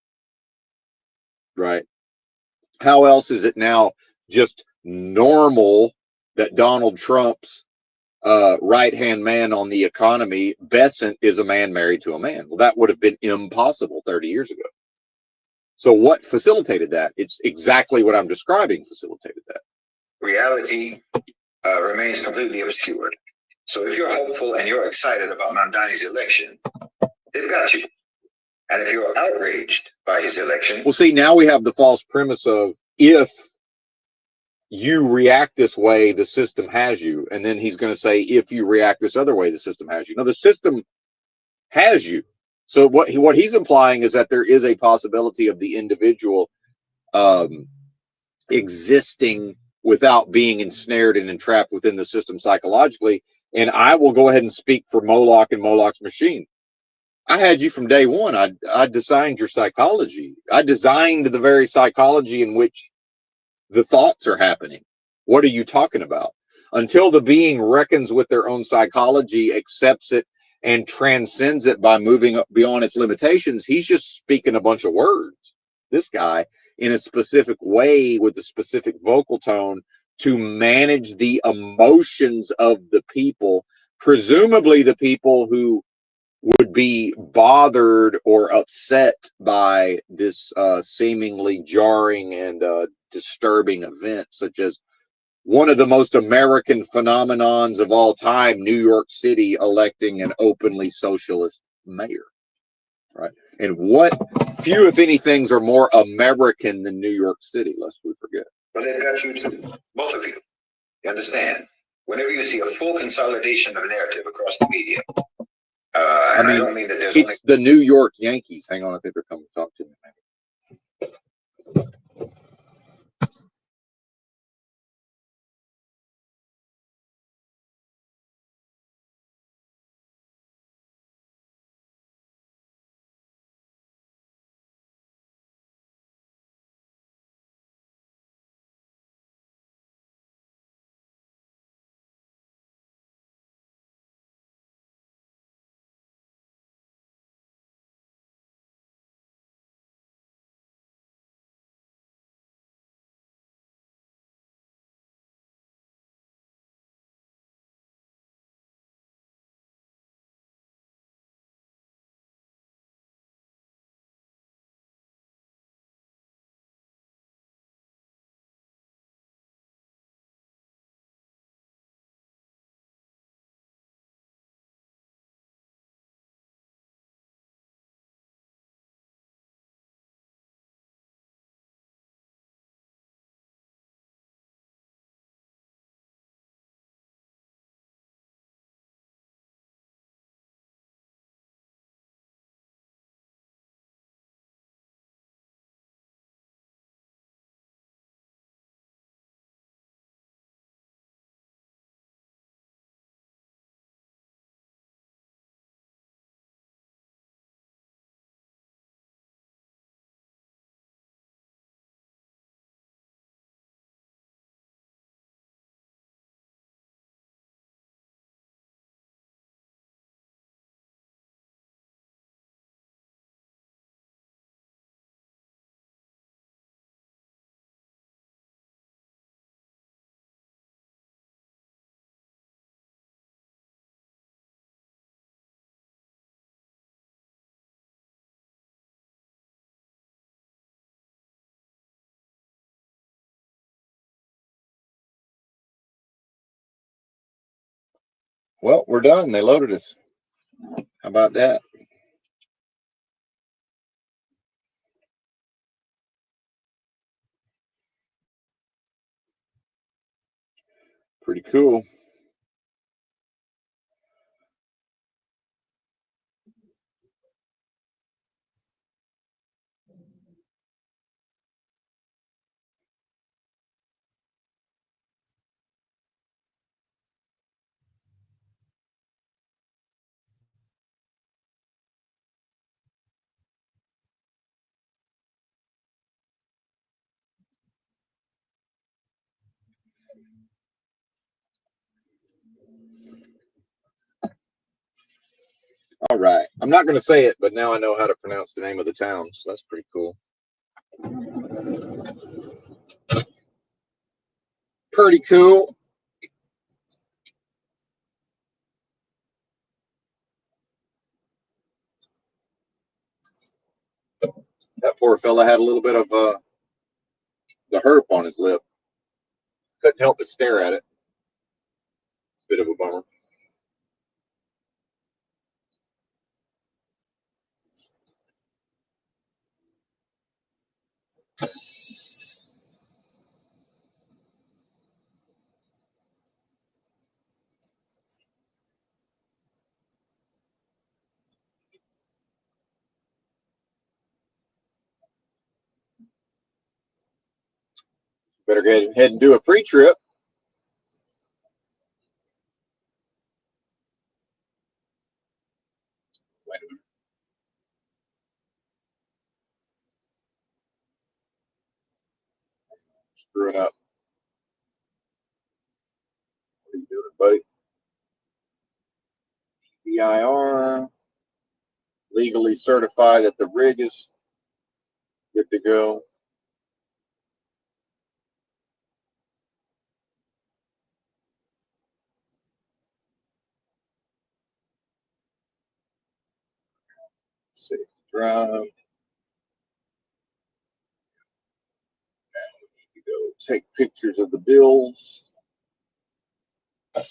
right? How else is it now just normal that Donald Trump's right-hand man on the economy, Besant, is a man married to a man? Well, that would have been impossible 30 years ago. So what facilitated that? It's exactly what I'm describing facilitated that. Reality remains completely obscured. So if you're hopeful and you're excited about Mamdani's election, they've got you. And if you're outraged by his election... Well, see, now we have the false premise of, if you react this way, the system has you. And then he's going to say, if you react this other way, the system has you. No, the system has you. So what he's implying is that there is a possibility of the individual existing without being ensnared and entrapped within the system psychologically. And I will go ahead and speak for Moloch and Moloch's machine. I had you from day one. I designed your psychology. I designed the very psychology in which the thoughts are happening. What are you talking about? Until the being reckons with their own psychology, accepts it, and transcends it by moving up beyond its limitations, he's just speaking a bunch of words. This guy, in a specific way with a specific vocal tone to manage the emotions of the people, presumably the people who would be bothered or upset by this seemingly jarring and disturbing event, such as one of the most American phenomenons of all time, New York City electing an openly socialist mayor, right? And what few, if any, things are more American than New York City, lest we forget. But they've got you too, both of you. You understand? Whenever you see a full consolidation of narrative across the media, I don't mean that there's it's the New York Yankees. Hang on, I think they're coming to talk to me. Well, we're done. They loaded us. How about that? Pretty cool. All right. I'm not going to say it, but now I know how to pronounce the name of the town, so that's pretty cool. Pretty cool. That poor fella had a little bit of the herp on his lip. Couldn't help but stare at it. It's a bit of a bummer. Better go ahead and do a pre-trip. Wait a minute. Screw it up. What are you doing, buddy? PIR. Legally certify that the rig is good to go. Safe to drive. Now we need to go take pictures of the bills. Pull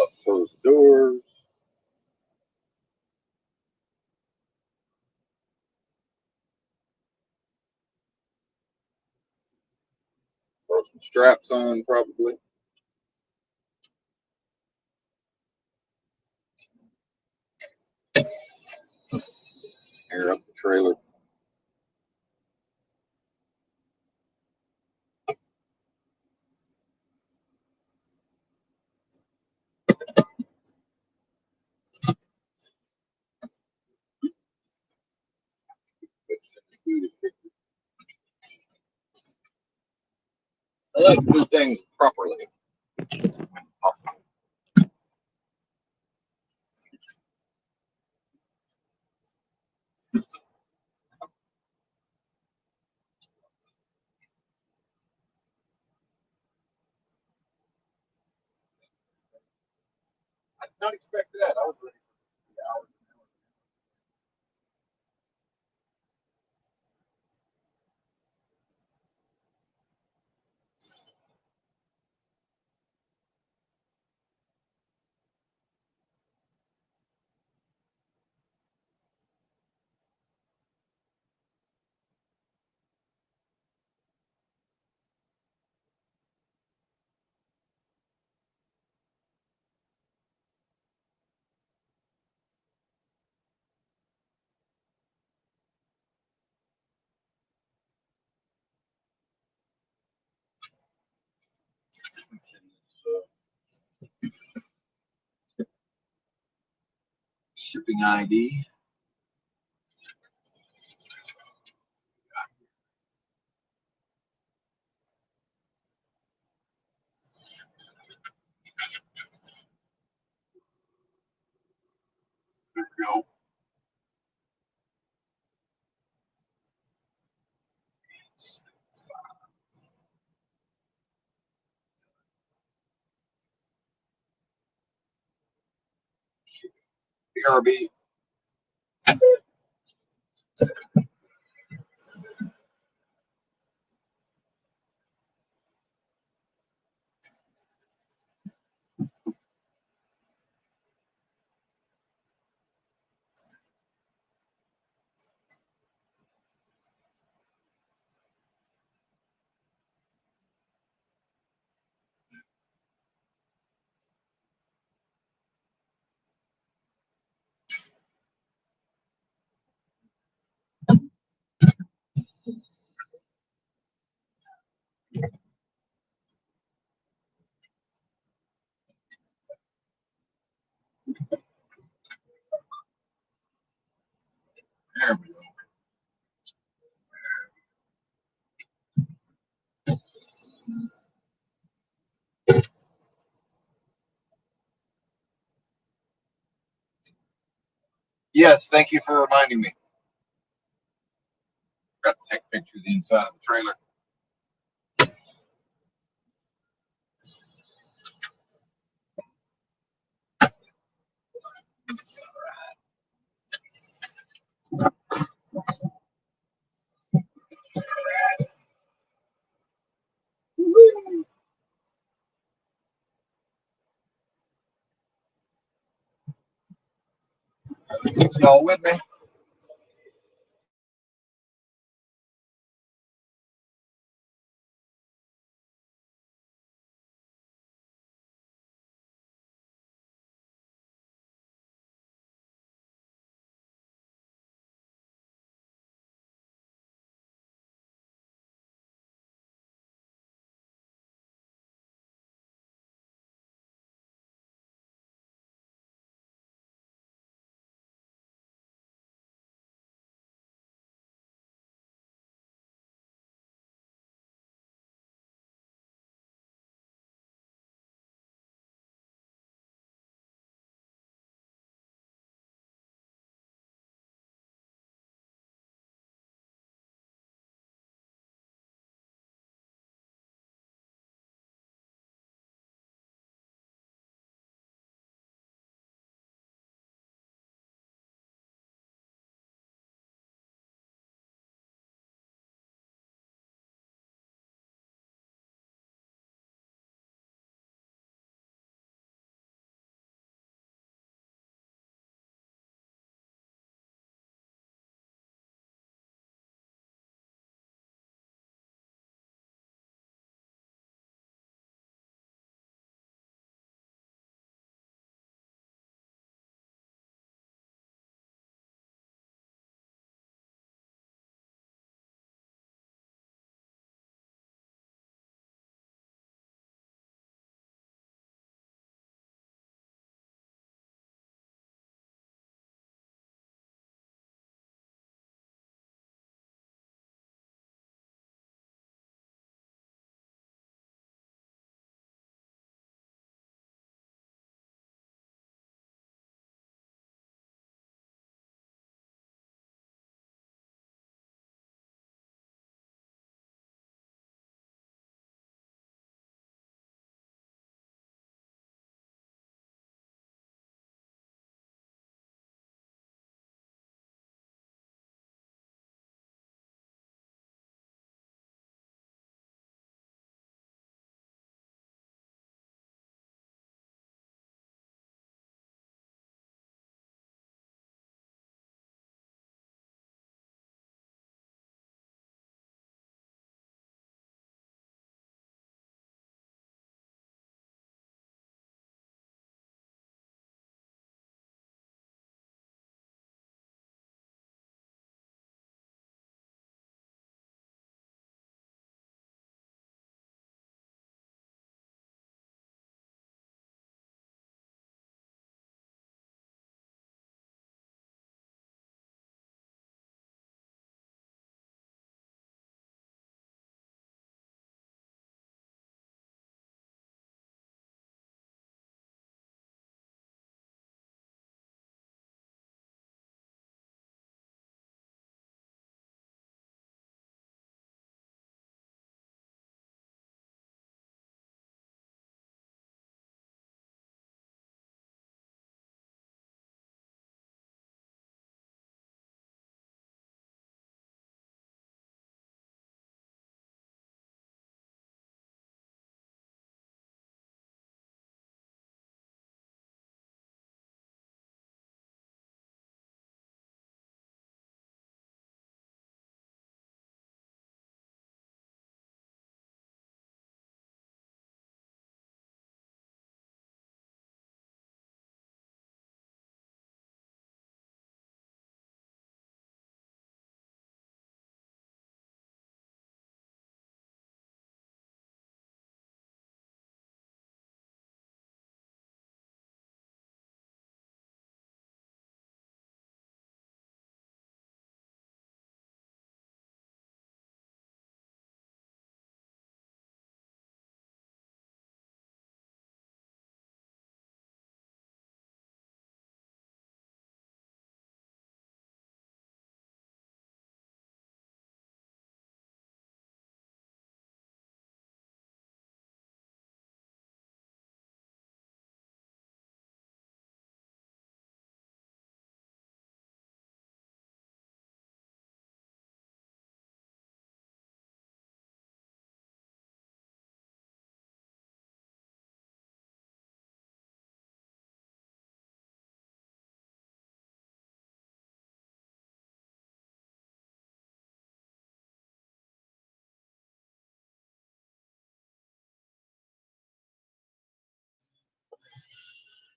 up, close the doors. Throw some straps on, probably. Air up the trailer. I like to do things properly. Awesome. I did not expect that. I was ready for 3 hours. Shipping ID. There we go. BRB. There we go. Yes, thank you for reminding me. Forgot to take a picture of the inside of the trailer. Y'all with me?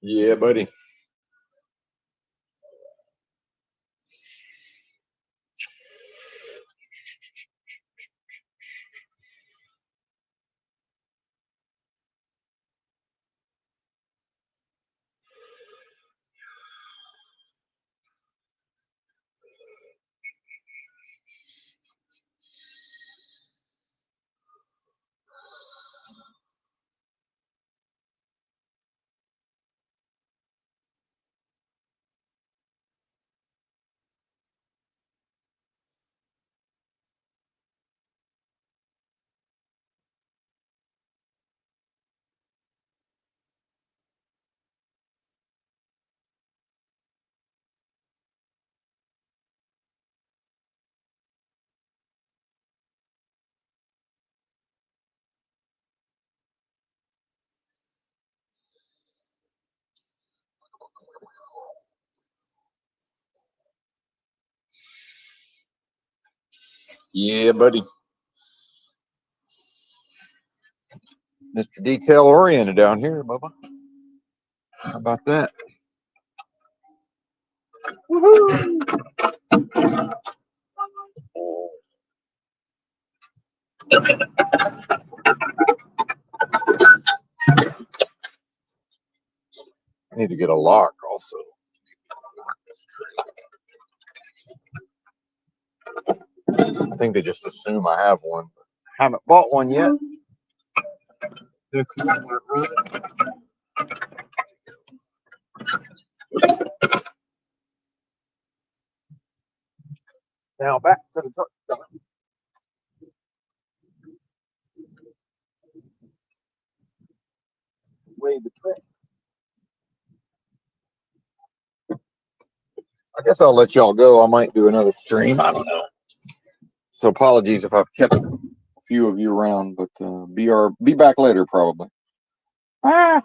Yeah, buddy. Yeah, buddy. Mr. Detail Oriented down here, Bubba. How about that? Woohoo! I need to get a lock also. I think they just assume I have one. Haven't bought one yet. Now back to the truck stop. Wave the trick. I guess I'll let y'all go. I might do another stream. I don't know. So apologies if I've kept a few of you around, but be back later probably. Ah.